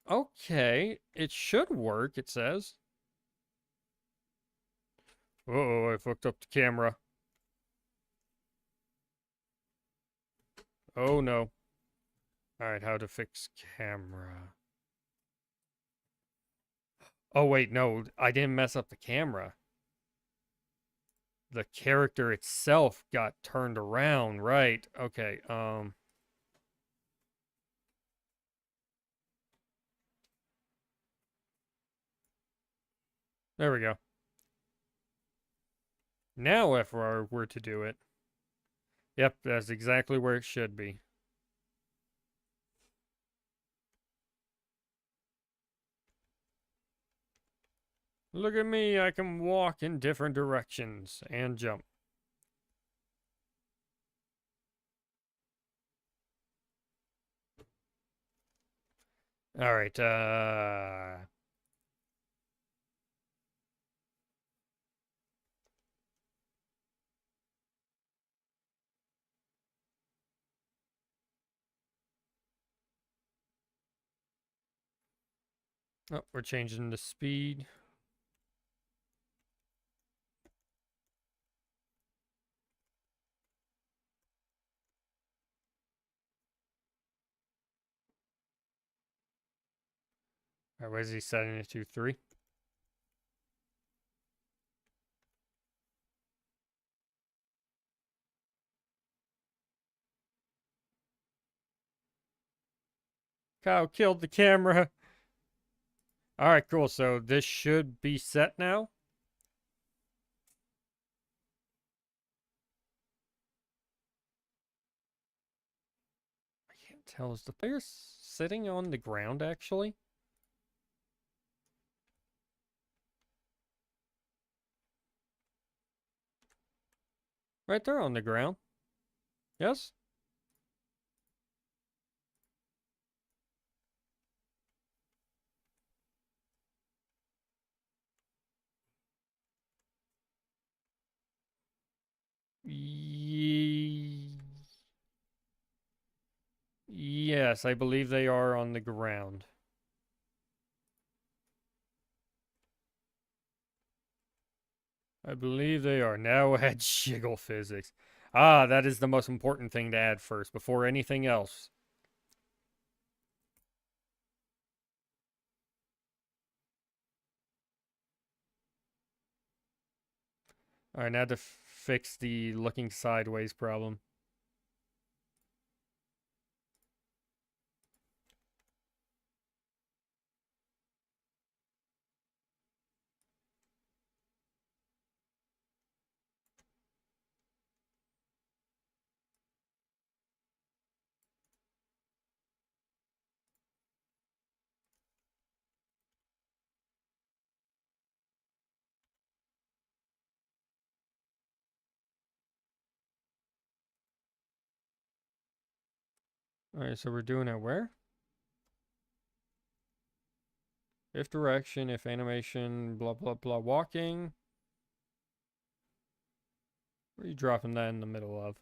Okay, it should work, it says. Uh-oh, I fucked up the camera. Oh no. Alright, how to fix camera. Oh wait, no, I didn't mess up the camera. The character itself got turned around, right. Okay, there we go. Now if I were to do it. Yep, that's exactly where it should be. Look at me, I can walk in different directions and jump. Alright, oh, we're changing the speed. Alright, what is he setting it to? 3? Kyle killed the camera. Alright, cool. So this should be set now. I can't tell. Is the player sitting on the ground, actually? Right there on the ground. Yes? Yes, I believe they are on the ground. I believe they are. Now add jiggle physics. Ah, that is the most important thing to add first, before anything else. Alright, now to fix the looking sideways problem. Alright, so we're doing it where? If direction, if animation, blah blah blah, walking. Where are you dropping that in the middle of?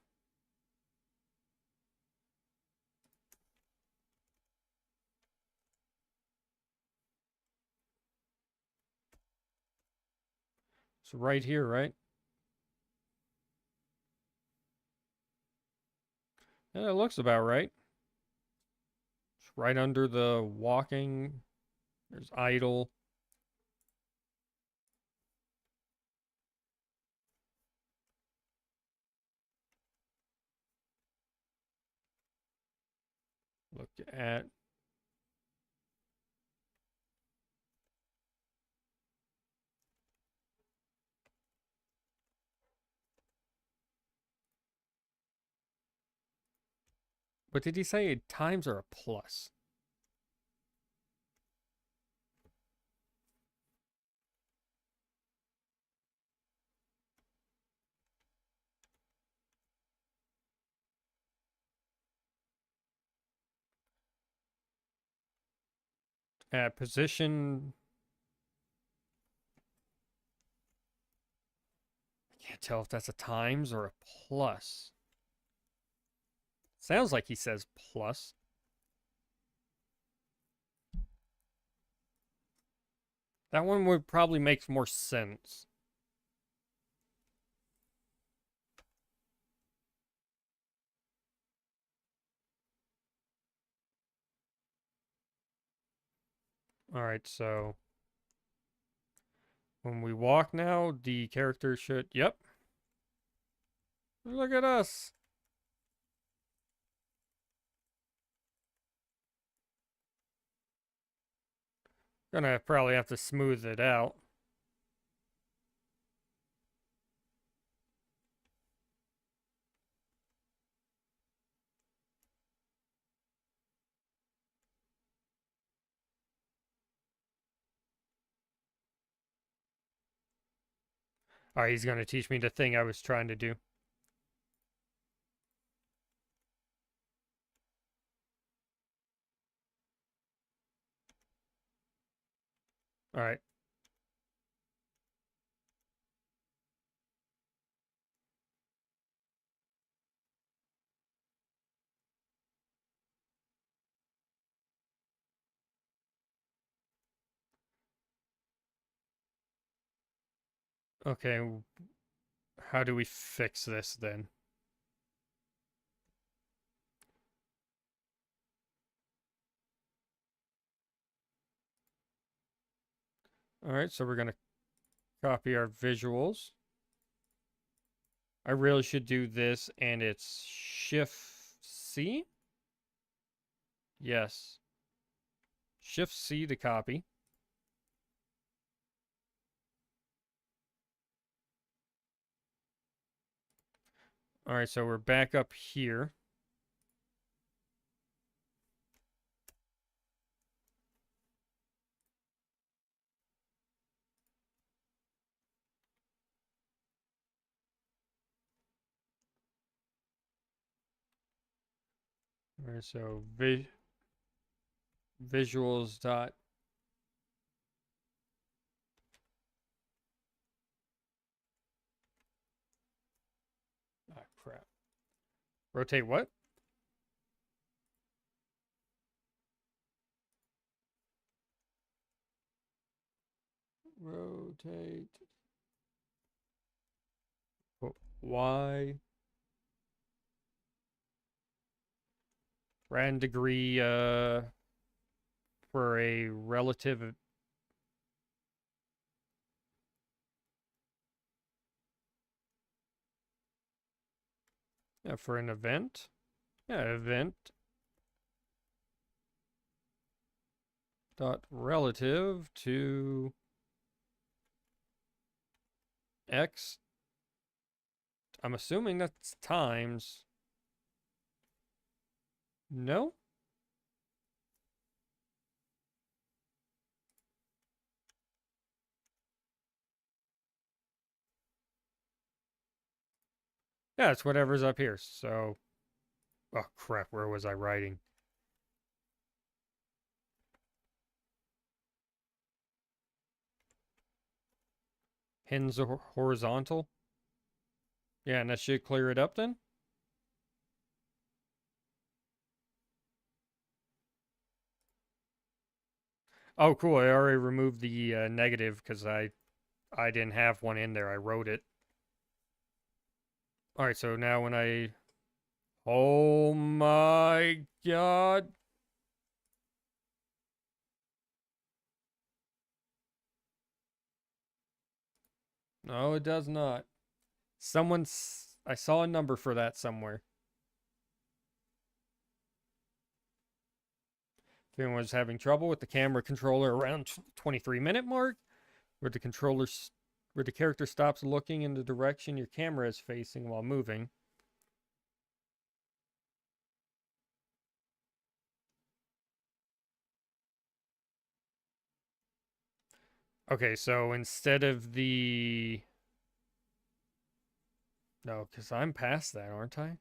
So right here, right? Yeah, that looks about right. It's right under the walking. There's idle. Look at. What did he say? Times or a plus? At position. I can't tell if that's a times or a plus. Sounds like he says plus. That one would probably make more sense. Alright, so when we walk now, the character should. Yep. Look at us. Gonna probably have to smooth it out. All right, he's going to teach me the thing I was trying to do. All right. Okay, how do we fix this then? All right, so we're going to copy our visuals. I really should do this, and it's Shift C? Yes. Shift C to copy. All right, so we're back up here. All right, so visuals dot. Ah, crap. Rotate what? Rotate. Y. Rand degree for a relative. Yeah, for an event. Yeah, event dot relative to x. I'm assuming that's times. No? Yeah, it's whatever's up here. So, oh crap, where was I writing? Pins horizontal. Yeah, and that should clear it up then. Oh, cool. I already removed the negative because I didn't have one in there. I wrote it. All right, so now when I... Oh my god. No, it does not. Someone's... I saw a number for that somewhere. If anyone's having trouble with the camera controller around 23-minute mark, where where the character stops looking in the direction your camera is facing while moving. Okay, so instead of the... No, because I'm past that, aren't I?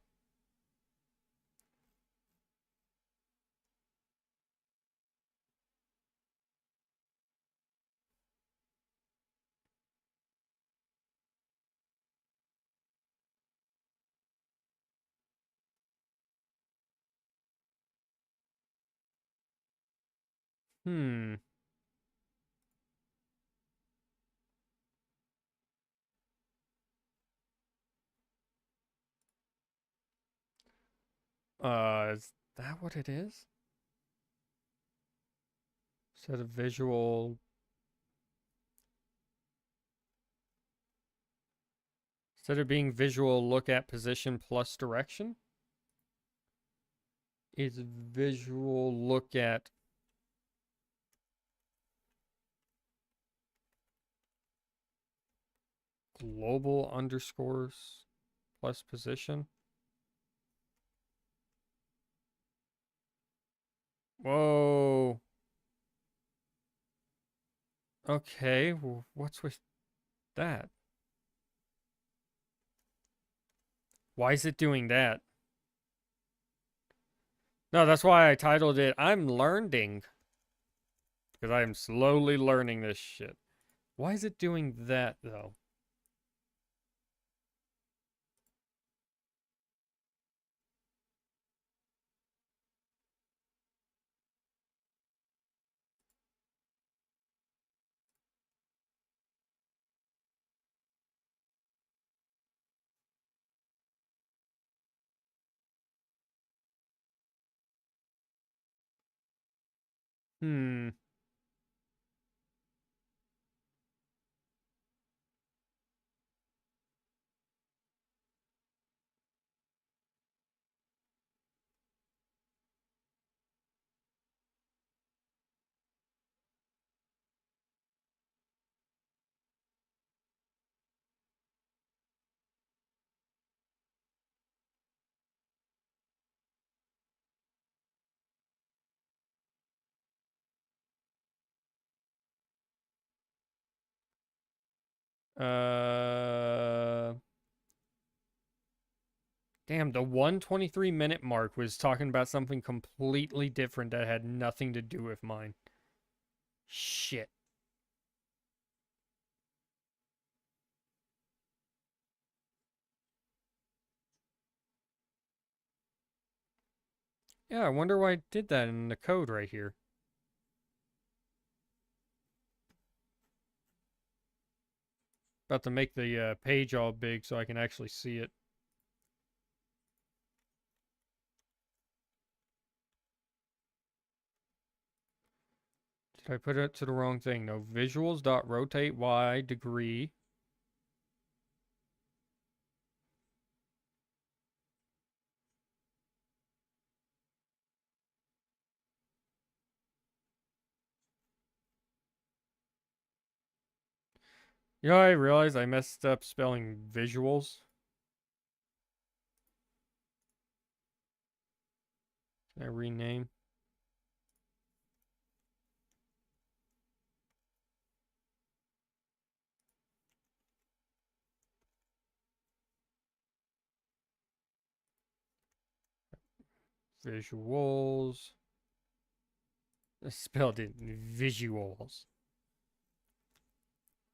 Hmm. Is that what it is? Set of visual... Instead of being visual look at position plus direction, is visual look at global underscores plus position. Whoa. Okay, what's with that? Why is it doing that? No, that's why I titled it I'm Learnding. Because I am slowly learning this shit. Why is it doing that, though? Hmm. Uh. Damn, the 1:23-minute mark was talking about something completely different that had nothing to do with mine. Shit. Yeah, I wonder why it did that in the code right here. About to make the page all big so I can actually see it. Did I put it to the wrong thing? No, visuals dot rotate y degree. You know, I realized I messed up spelling visuals. Can I rename? Visuals. I spelled it visuals.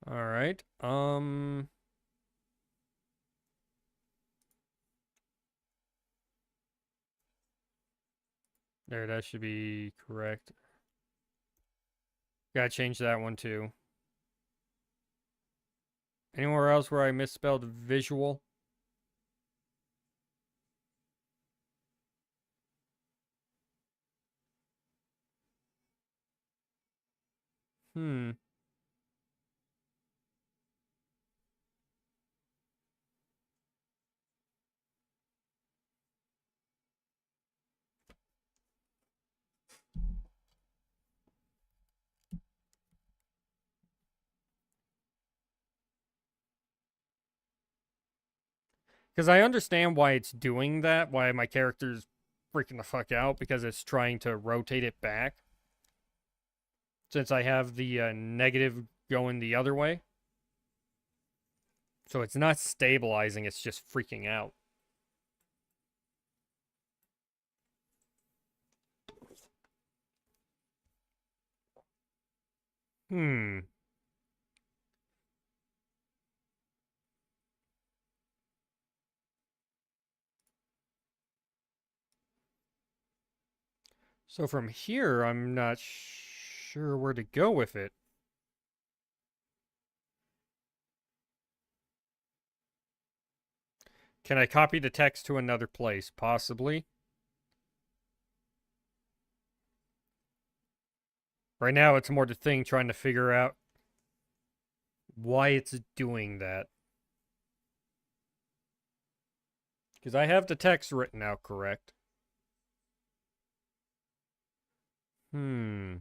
All right. There, that should be correct. Gotta change that one too. Anywhere else where I misspelled visual? Hmm. Because I understand why it's doing that, why my character's freaking the fuck out, because it's trying to rotate it back. Since I have the negative going the other way. So it's not stabilizing, it's just freaking out. Hmm. So from here, I'm not sure where to go with it. Can I copy the text to another place? Possibly. Right now, it's more the thing trying to figure out why it's doing that. Because I have the text written out correct. Hmm.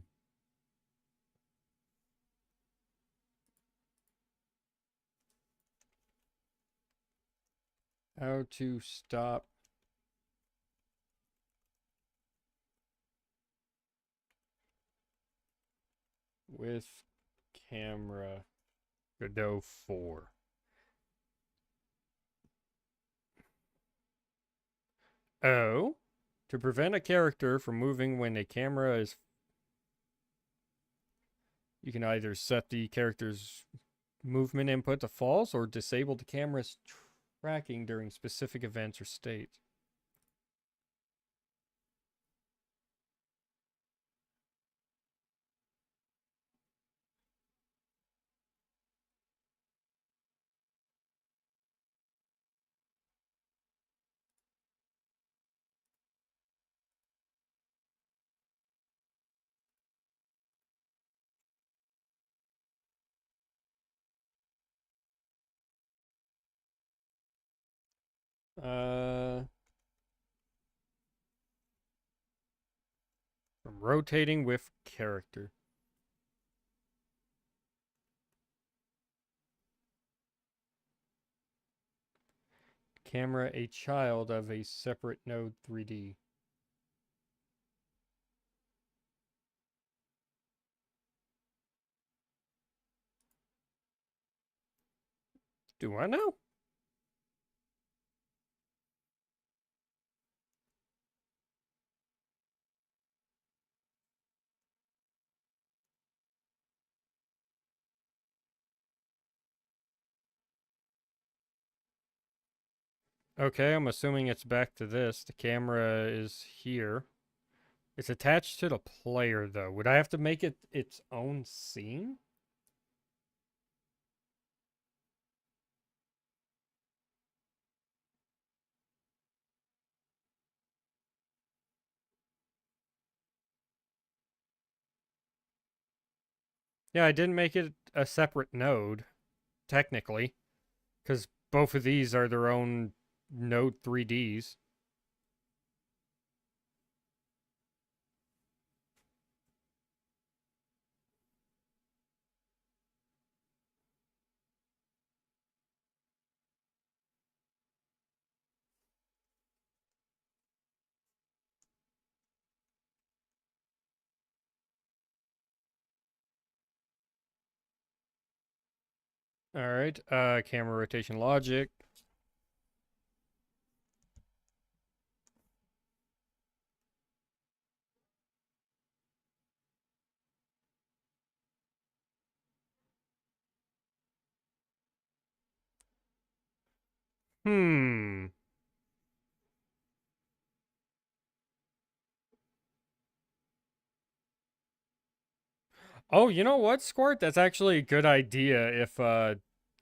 How to stop with camera Godot 4. Oh, to prevent a character from moving when a camera is, you can either set the character's movement input to false or disable the camera's tracking during specific events or states. Uh, from rotating with character. Camera a child of a separate node 3D. Do I know? Okay, I'm assuming it's back to this. The camera is here. It's attached to the player, though. Would I have to make it its own scene? Yeah, I didn't make it a separate node, technically, because both of these are their own node 3Ds. All right, camera rotation logic. Hmm. Oh, you know what, Squirt? That's actually a good idea if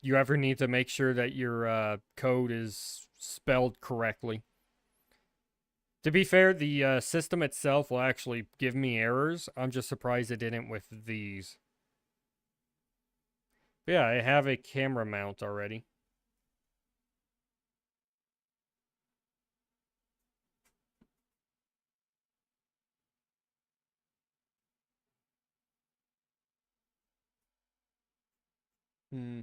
you ever need to make sure that your code is spelled correctly. To be fair, the system itself will actually give me errors. I'm just surprised it didn't with these. But yeah, I have a camera mount already. Hmm.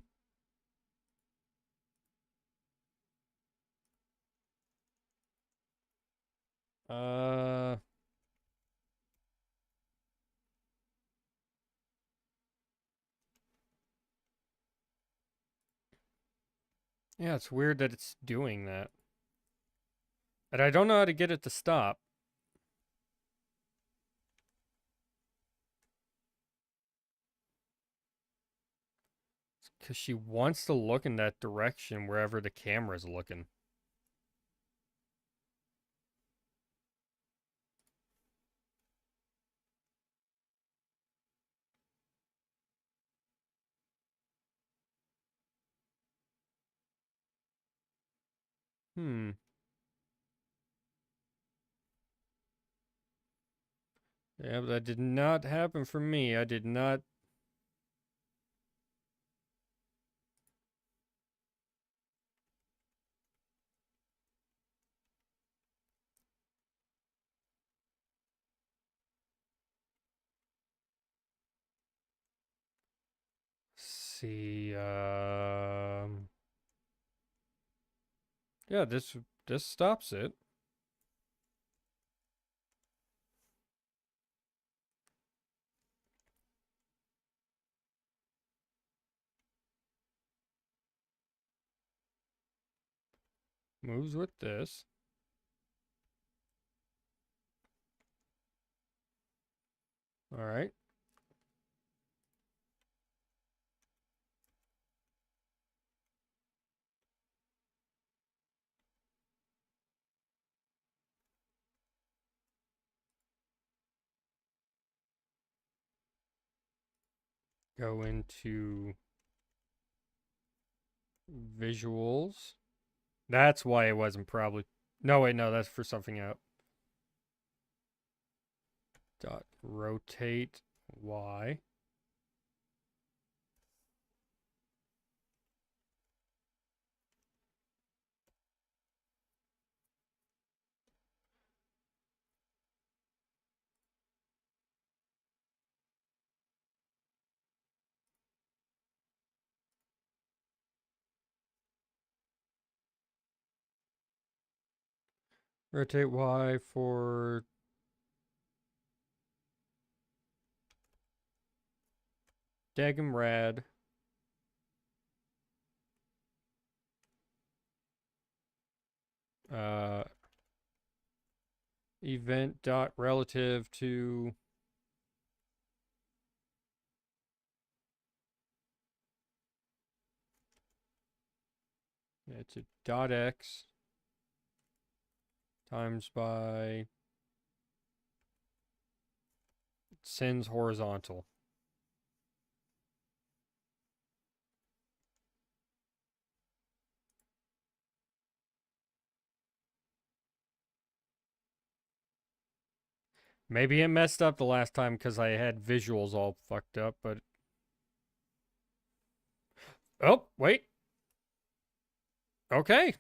Uh, yeah, it's weird that it's doing that. And I don't know how to get it to stop. Because she wants to look in that direction wherever the camera's looking. Hmm. Yeah, but that did not happen for me. I did not. See, yeah, this stops it. Moves with this. All right. Go into visuals. That's why it wasn't probably. No, wait, no, that's for something else. Dot rotate Y. Rotate Y for Dagum Rad. Uh, event dot relative to it's a dot x times by sends horizontal. Maybe it messed up the last time because I had visuals all fucked up, but oh wait, okay.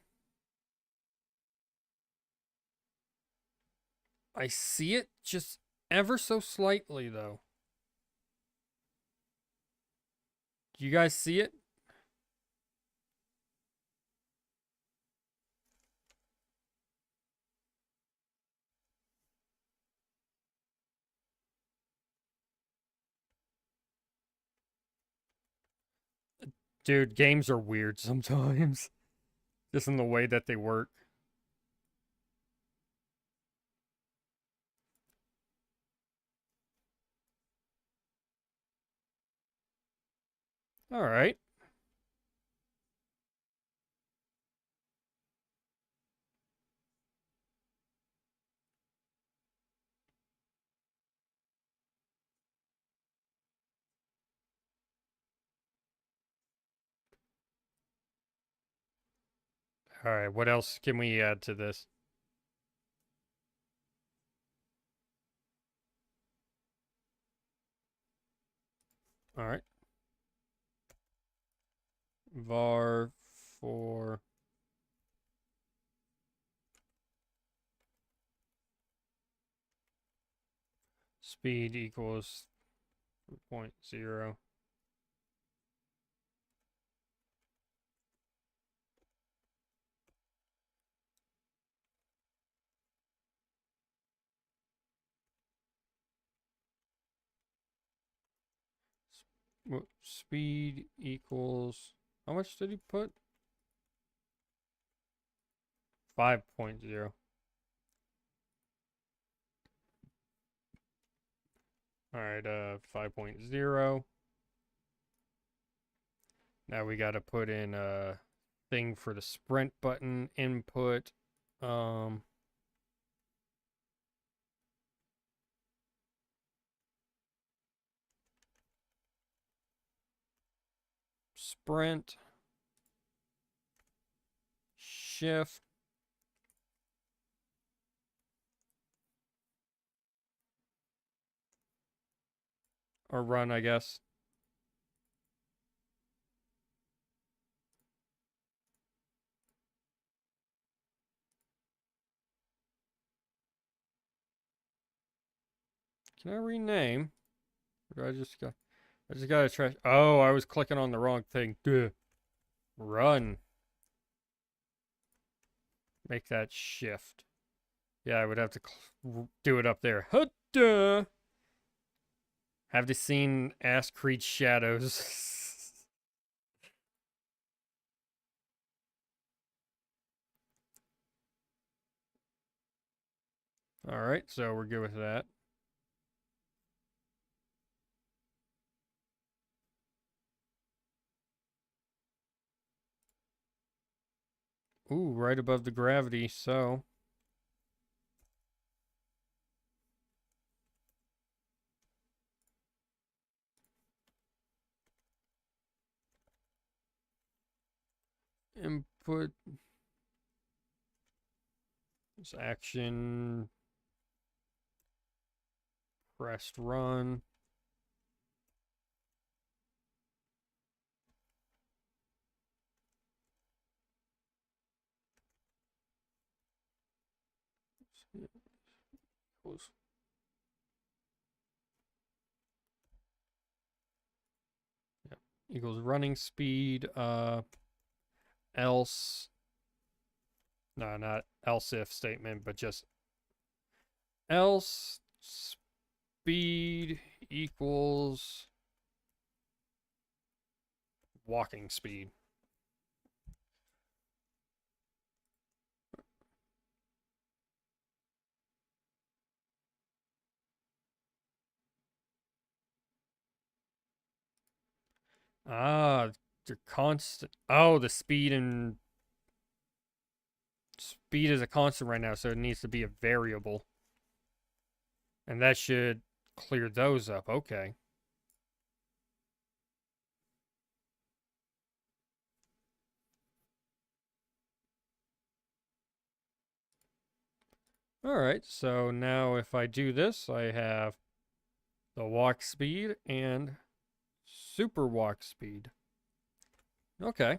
I see it just ever so slightly though. Do you guys see it? Dude, games are weird sometimes. Just in the way that they work. All right. All right. What else can we add to this? All right. Var for speed equals 0.0. Speed equals how much did he put? 5.0. All right, 5.0. Now we got to put in a thing for the sprint button input. Um sprint shift or run, I guess. Can I rename? Or do I just gotta try. Oh, I was clicking on the wrong thing. Duh. Run. Make that shift. Yeah, I would have to do it up there. Duh. Have they seen Ass Creed Shadows? All right, so we're good with that. Ooh, right above the gravity, so input is action, pressed run. Equals equals running speed, else, no, not else if statement, but just else speed equals walking speed. Ah, the constant. Oh, the speed is a constant right now, so it needs to be a variable. And that should clear those up. Okay. All right, so now if I do this, I have the walk speed and super walk speed. Okay.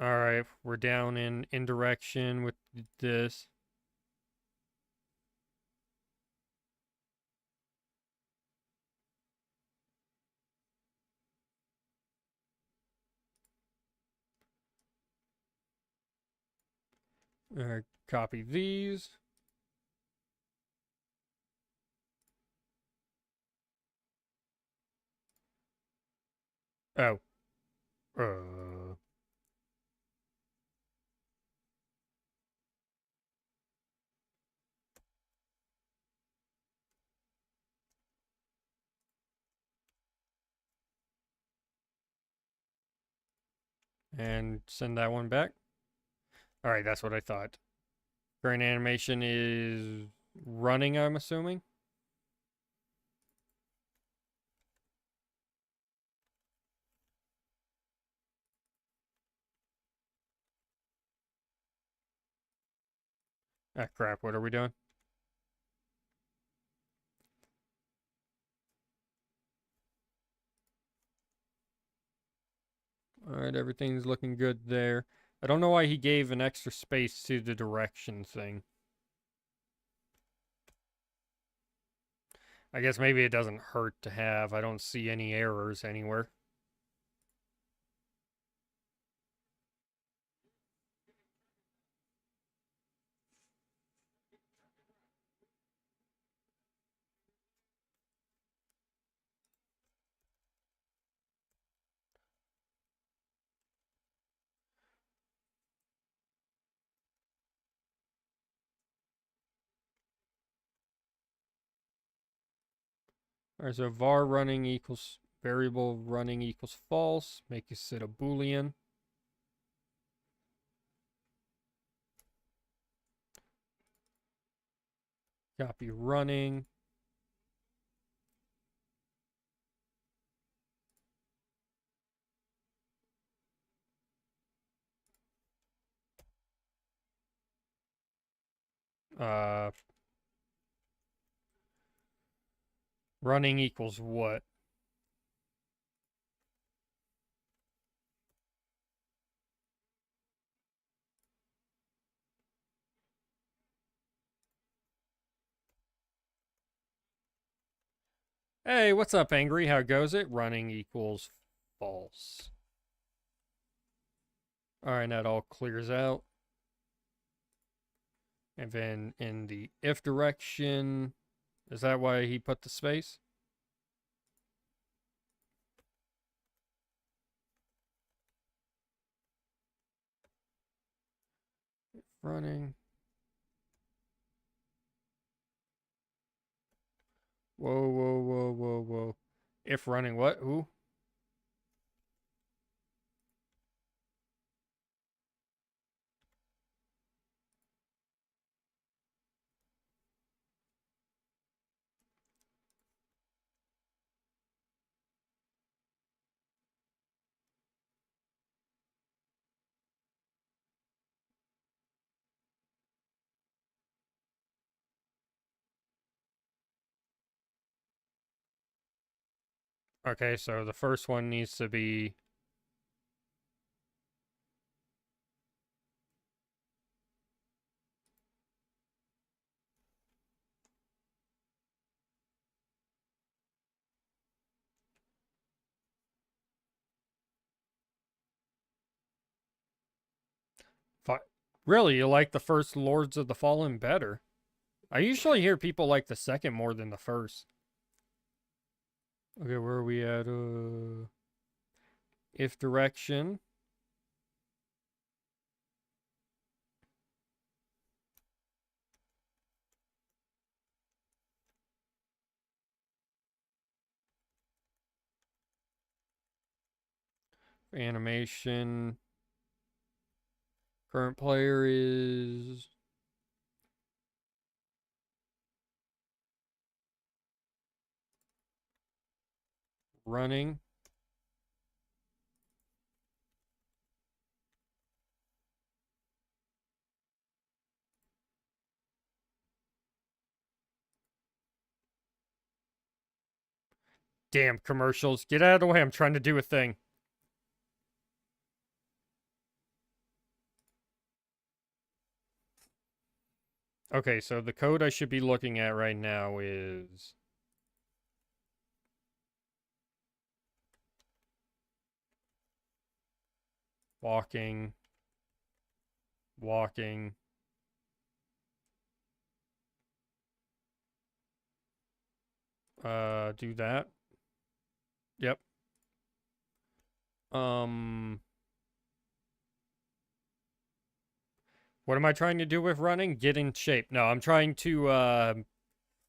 All right, we're down in indirection with this. All right, copy these. Oh. Uh. And send that one back. All right, that's what I thought. Current animation is running, I'm assuming. Ah, crap. What are we doing? All right, everything's looking good there. I don't know why he gave an extra space to the direction thing. I guess maybe it doesn't hurt to have. I don't see any errors anywhere. All right, so var running equals variable running equals false. Make it set a boolean. Copy running. Uh, running equals what? Hey, what's up, Angry? How goes it? Running equals false. All right, that all clears out. And then in the if direction, is that why he put the space? Running. Whoa, whoa, whoa, whoa, whoa. If running what? Who? Okay, so the first one needs to be fi- really, you like the first Lords of the Fallen better? I usually hear people like the second more than the first. Okay, where are we at? If direction. Animation. Current player is running. Damn commercials. Get out of the way. I'm trying to do a thing. Okay, so the code I should be looking at right now is walking, walking. Do that. Yep. Um, what am I trying to do with running? Get in shape. No, I'm trying to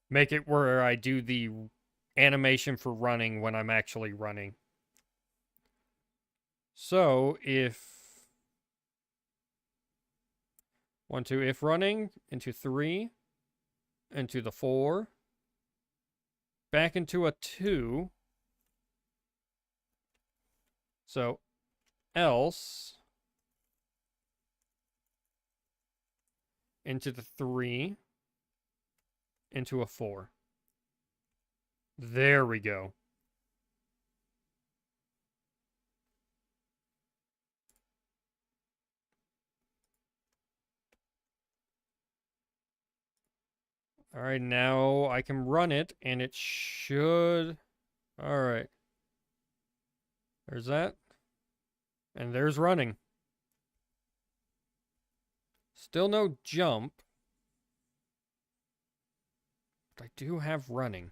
make it where I do the animation for running when I'm actually running. So if 1, 2, if running into 3, into the 4, back into a 2. So else into the 3, into a 4. There we go. All right, now I can run it, and it should... All right. There's that. And there's running. Still no jump. But I do have running.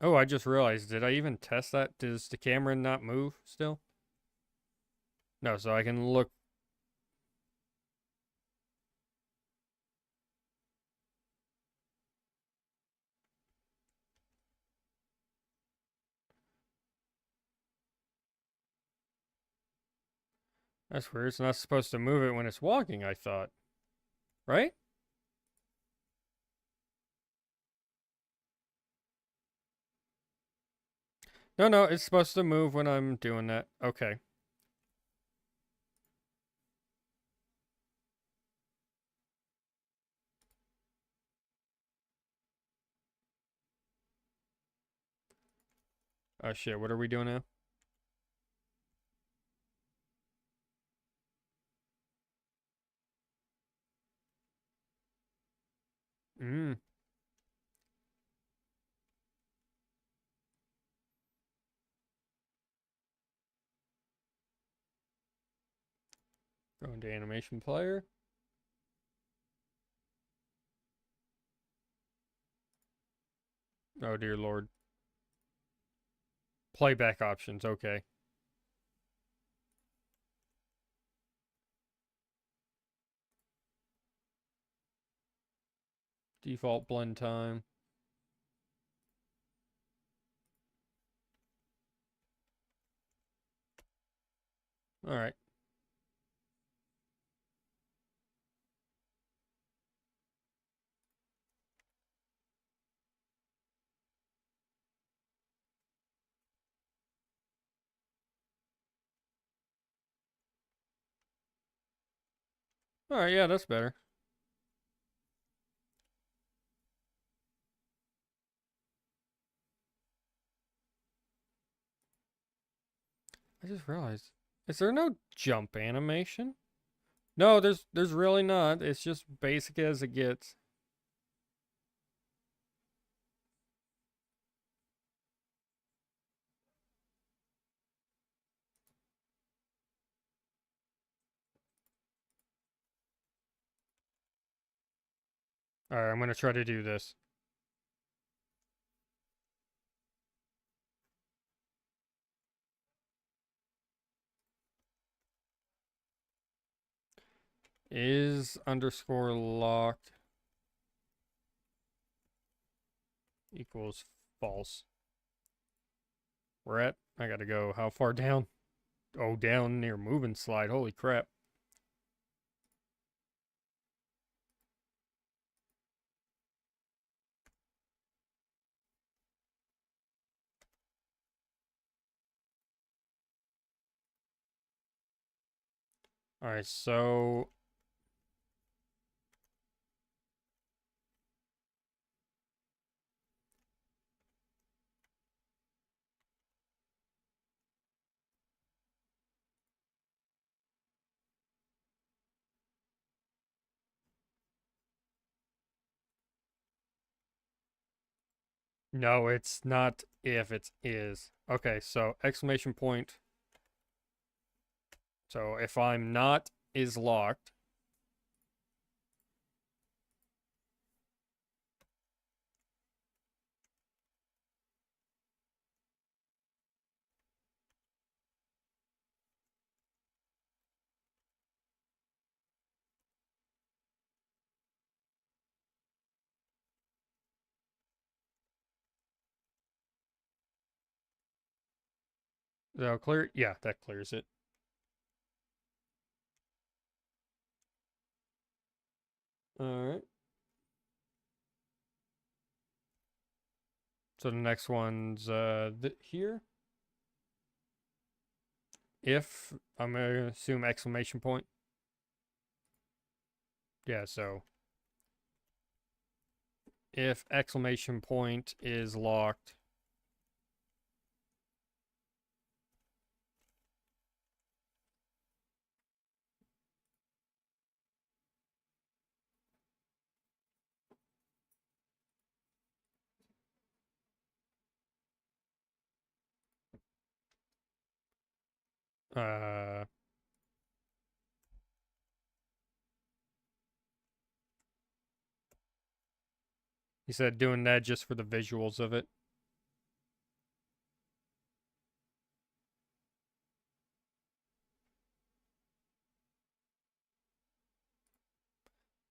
Oh, I just realized, did I even test that? Does the camera not move still? No, so I can look. That's weird. It's not supposed to move it when it's walking, I thought. Right? No, no, it's supposed to move when I'm doing that. Okay. Oh shit, what are we doing now? Mm. Go into animation player. Oh dear lord. Playback options, okay. Default blend time. All right. All right, yeah, that's better. I just realized, is there no jump animation? No, there's really not. It's just basic as it gets. All right, I'm gonna try to do this. Is underscore locked equals false. We're at, I gotta go, how far down? Oh, down near moving slide. Holy crap. All right, so no, it's not if, it's is. Okay, so exclamation point. So if I'm not is locked. That'll clear. Yeah, that clears it. All right. So the next one's here. If I'm gonna assume exclamation point. Yeah, so if exclamation point is locked, uh he said doing that just for the visuals of it.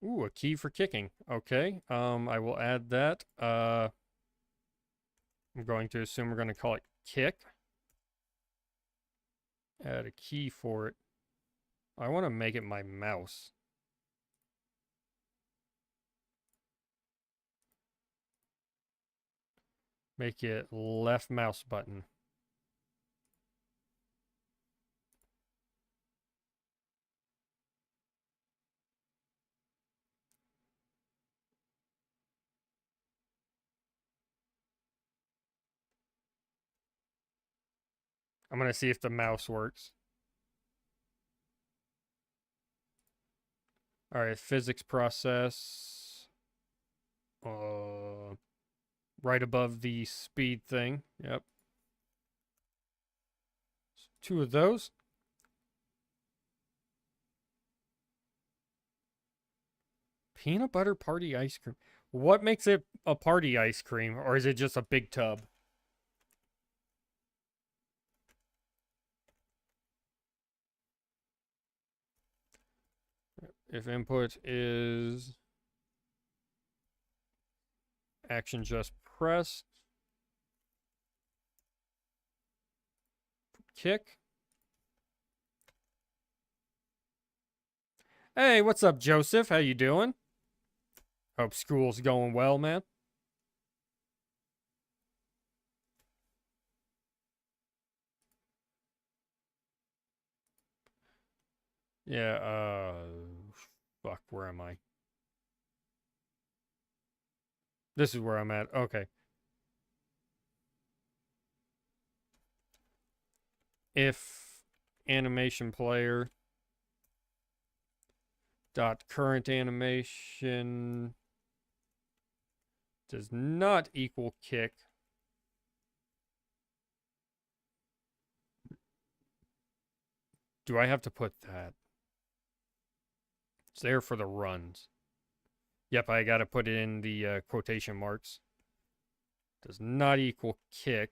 Ooh, a key for kicking. Okay. I will add that. I'm going to assume we're going to call it kick. Add a key for it. I want to make it my mouse. Make it left mouse button. I'm going to see if the mouse works. All right, physics process. Right above the speed thing. Yep. Two of those. Peanut butter party ice cream. What makes it a party ice cream, or is it just a big tub? If input is Action just pressed. Kick. Hey, what's up, Joseph? How you doing? Hope school's going well, man. Yeah, fuck, where am I? This is where I'm at. Okay. If animation player dot current animation does not equal kick, do I have to put that? It's there for the runs. Yep, I gotta put it in the quotation marks. Does not equal kick.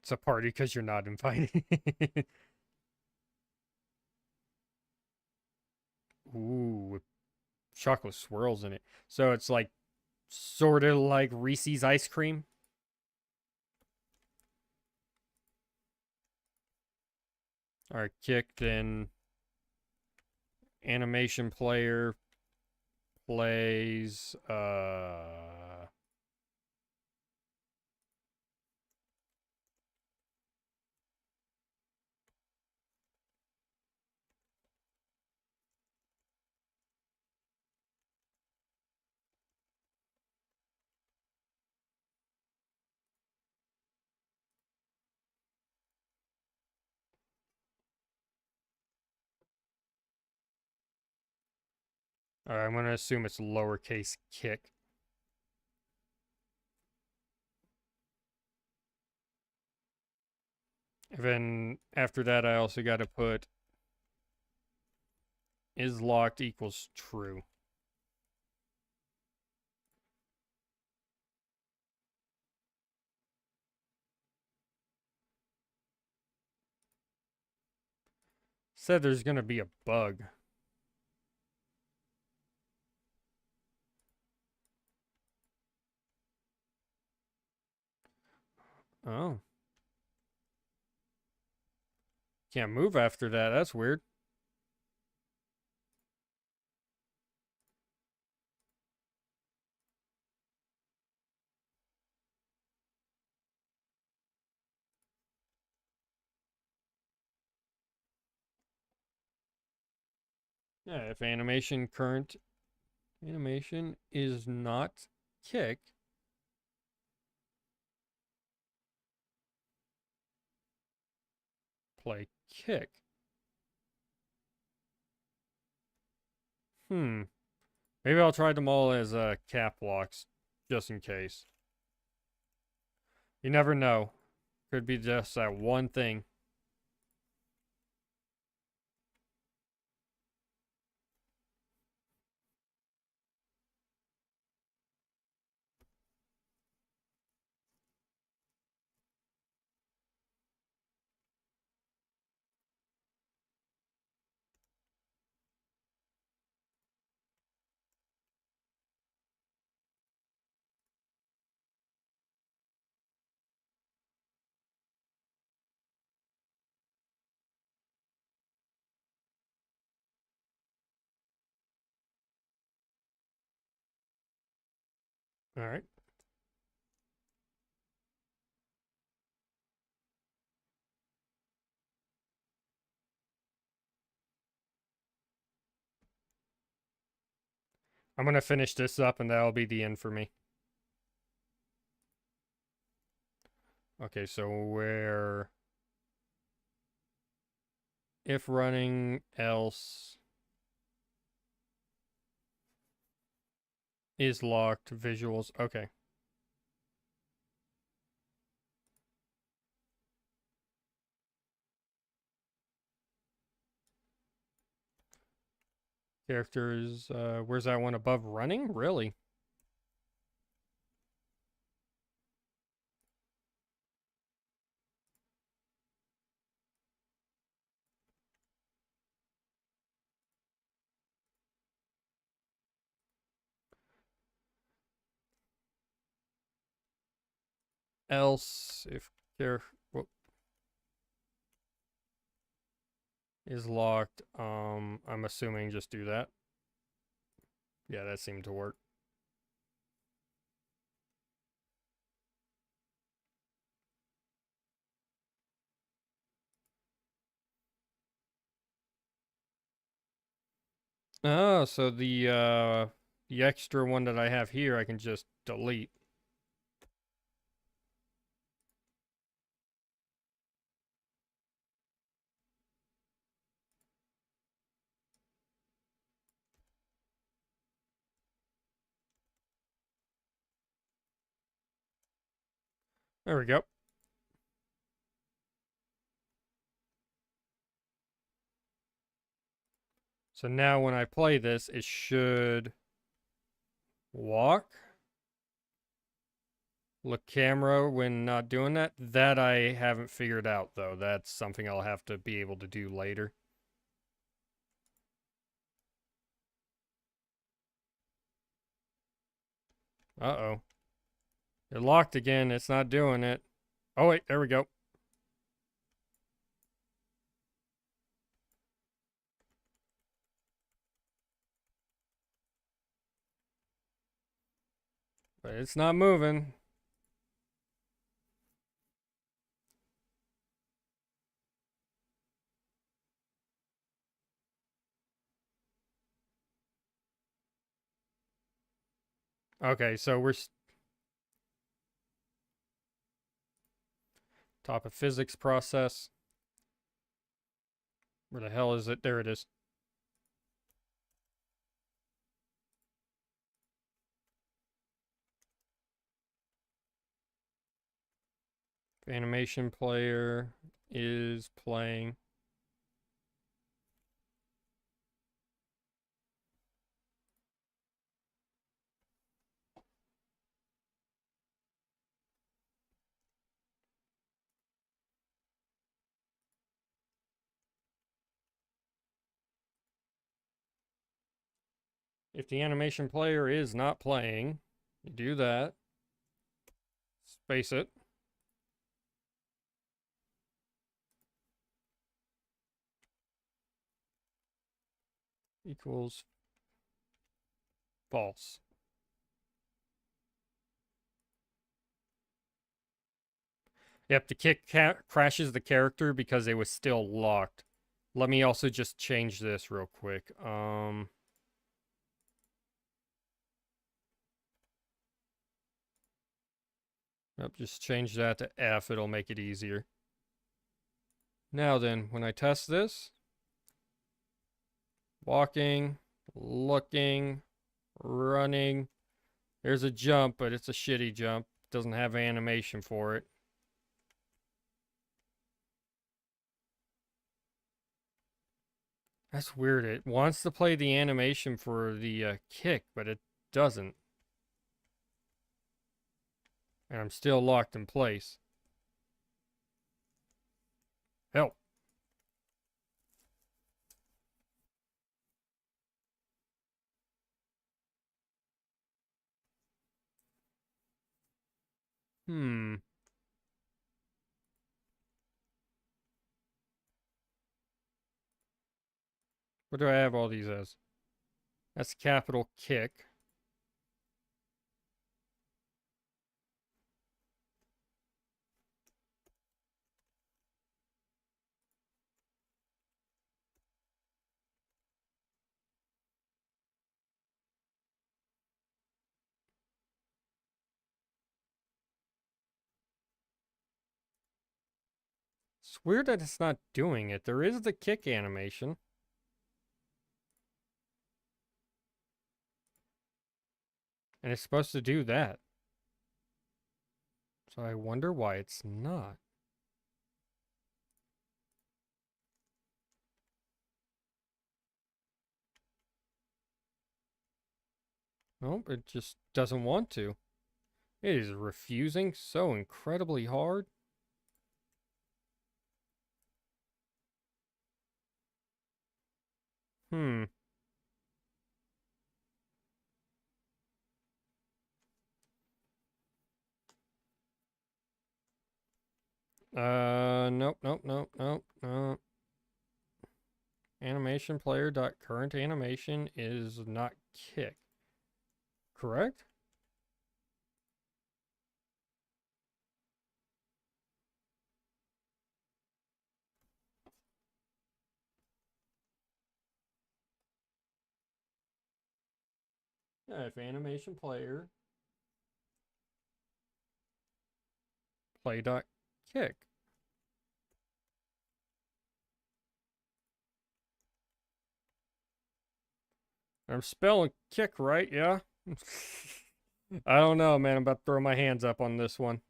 It's a party because you're not invited. Ooh, with chocolate swirls in it. So it's like sort of like Reese's ice cream. All right, kick, then animation player plays all right, I'm gonna assume it's lowercase kick. And then after that, I also got to put is locked equals true. Said there's gonna be a bug. Oh. Can't move after that. That's weird. Yeah, if animation current animation is not kick, play kick. Hmm. Maybe I'll try them all as cap locks, just in case. You never know. Could be just that one thing. All right. I'm gonna finish this up and that'll be the end for me. Okay, so where if running else is locked visuals. Okay. Characters, where's that one above running? Really? Else, if care is locked, I'm assuming just do that. Yeah, that seemed to work. Oh, so the extra one that I have here I can just delete. There we go. So now when I play this, it should walk. Look camera when not doing that. That I haven't figured out though. That's something I'll have to be able to do later. Uh-oh. It locked again. It's not doing it. Oh wait, there we go. But it's not moving. Okay, so we're top of physics process. Where the hell is it? There it is. Animation player is playing. If the animation player is not playing, you do that. Space it. Equals false. Yep, the kick crashes the character because it was still locked. Let me also just change this real quick. Yep, just change that to F. It'll make it easier. Now then, when I test this, walking, looking, running. There's a jump, but it's a shitty jump. Doesn't have animation for it. That's weird. It wants to play the animation for the kick, but it doesn't. And I'm still locked in place. Help. Hmm. What do I have all these as? That's capital kick. It's weird that it's not doing it. There is the kick animation. And it's supposed to do that. So I wonder why it's not. Nope, it just doesn't want to. It is refusing so incredibly hard. Hmm. Nope, nope, nope, nope, nope. Animation player dot current animation is not kick. Correct? Yeah, if animation player play dot kick. I'm spelling kick right, yeah? I don't know, man. I'm about to throw my hands up on this one.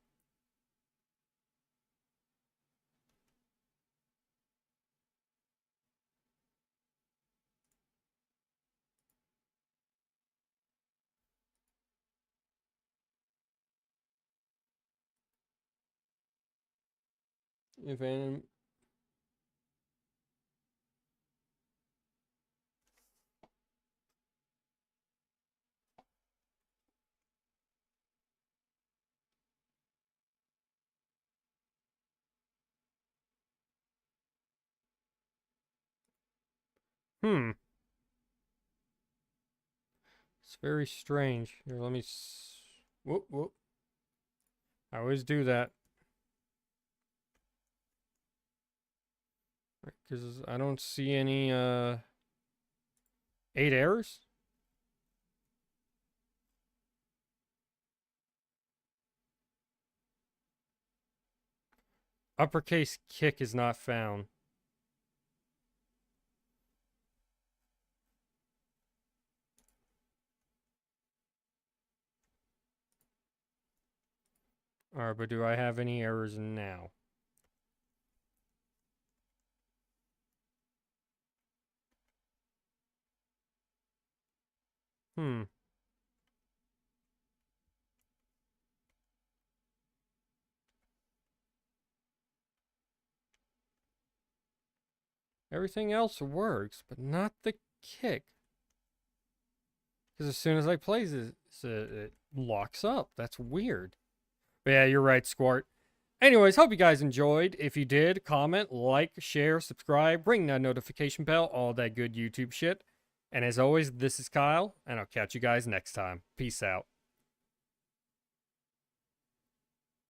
If anim- Hmm. It's very strange. Here, let me. Whoop, whoop. I always do that. Because I don't see any, 8 errors? Uppercase kick is not found. Alright, but do I have any errors now? Hmm. Everything else works, but not the kick. Because as soon as I play this, it locks up. That's weird. But yeah, you're right, Squart. Anyways, hope you guys enjoyed. If you did, comment, like, share, subscribe, ring that notification bell, all that good YouTube shit. And as always, this is Kyle, and I'll catch you guys next time. Peace out.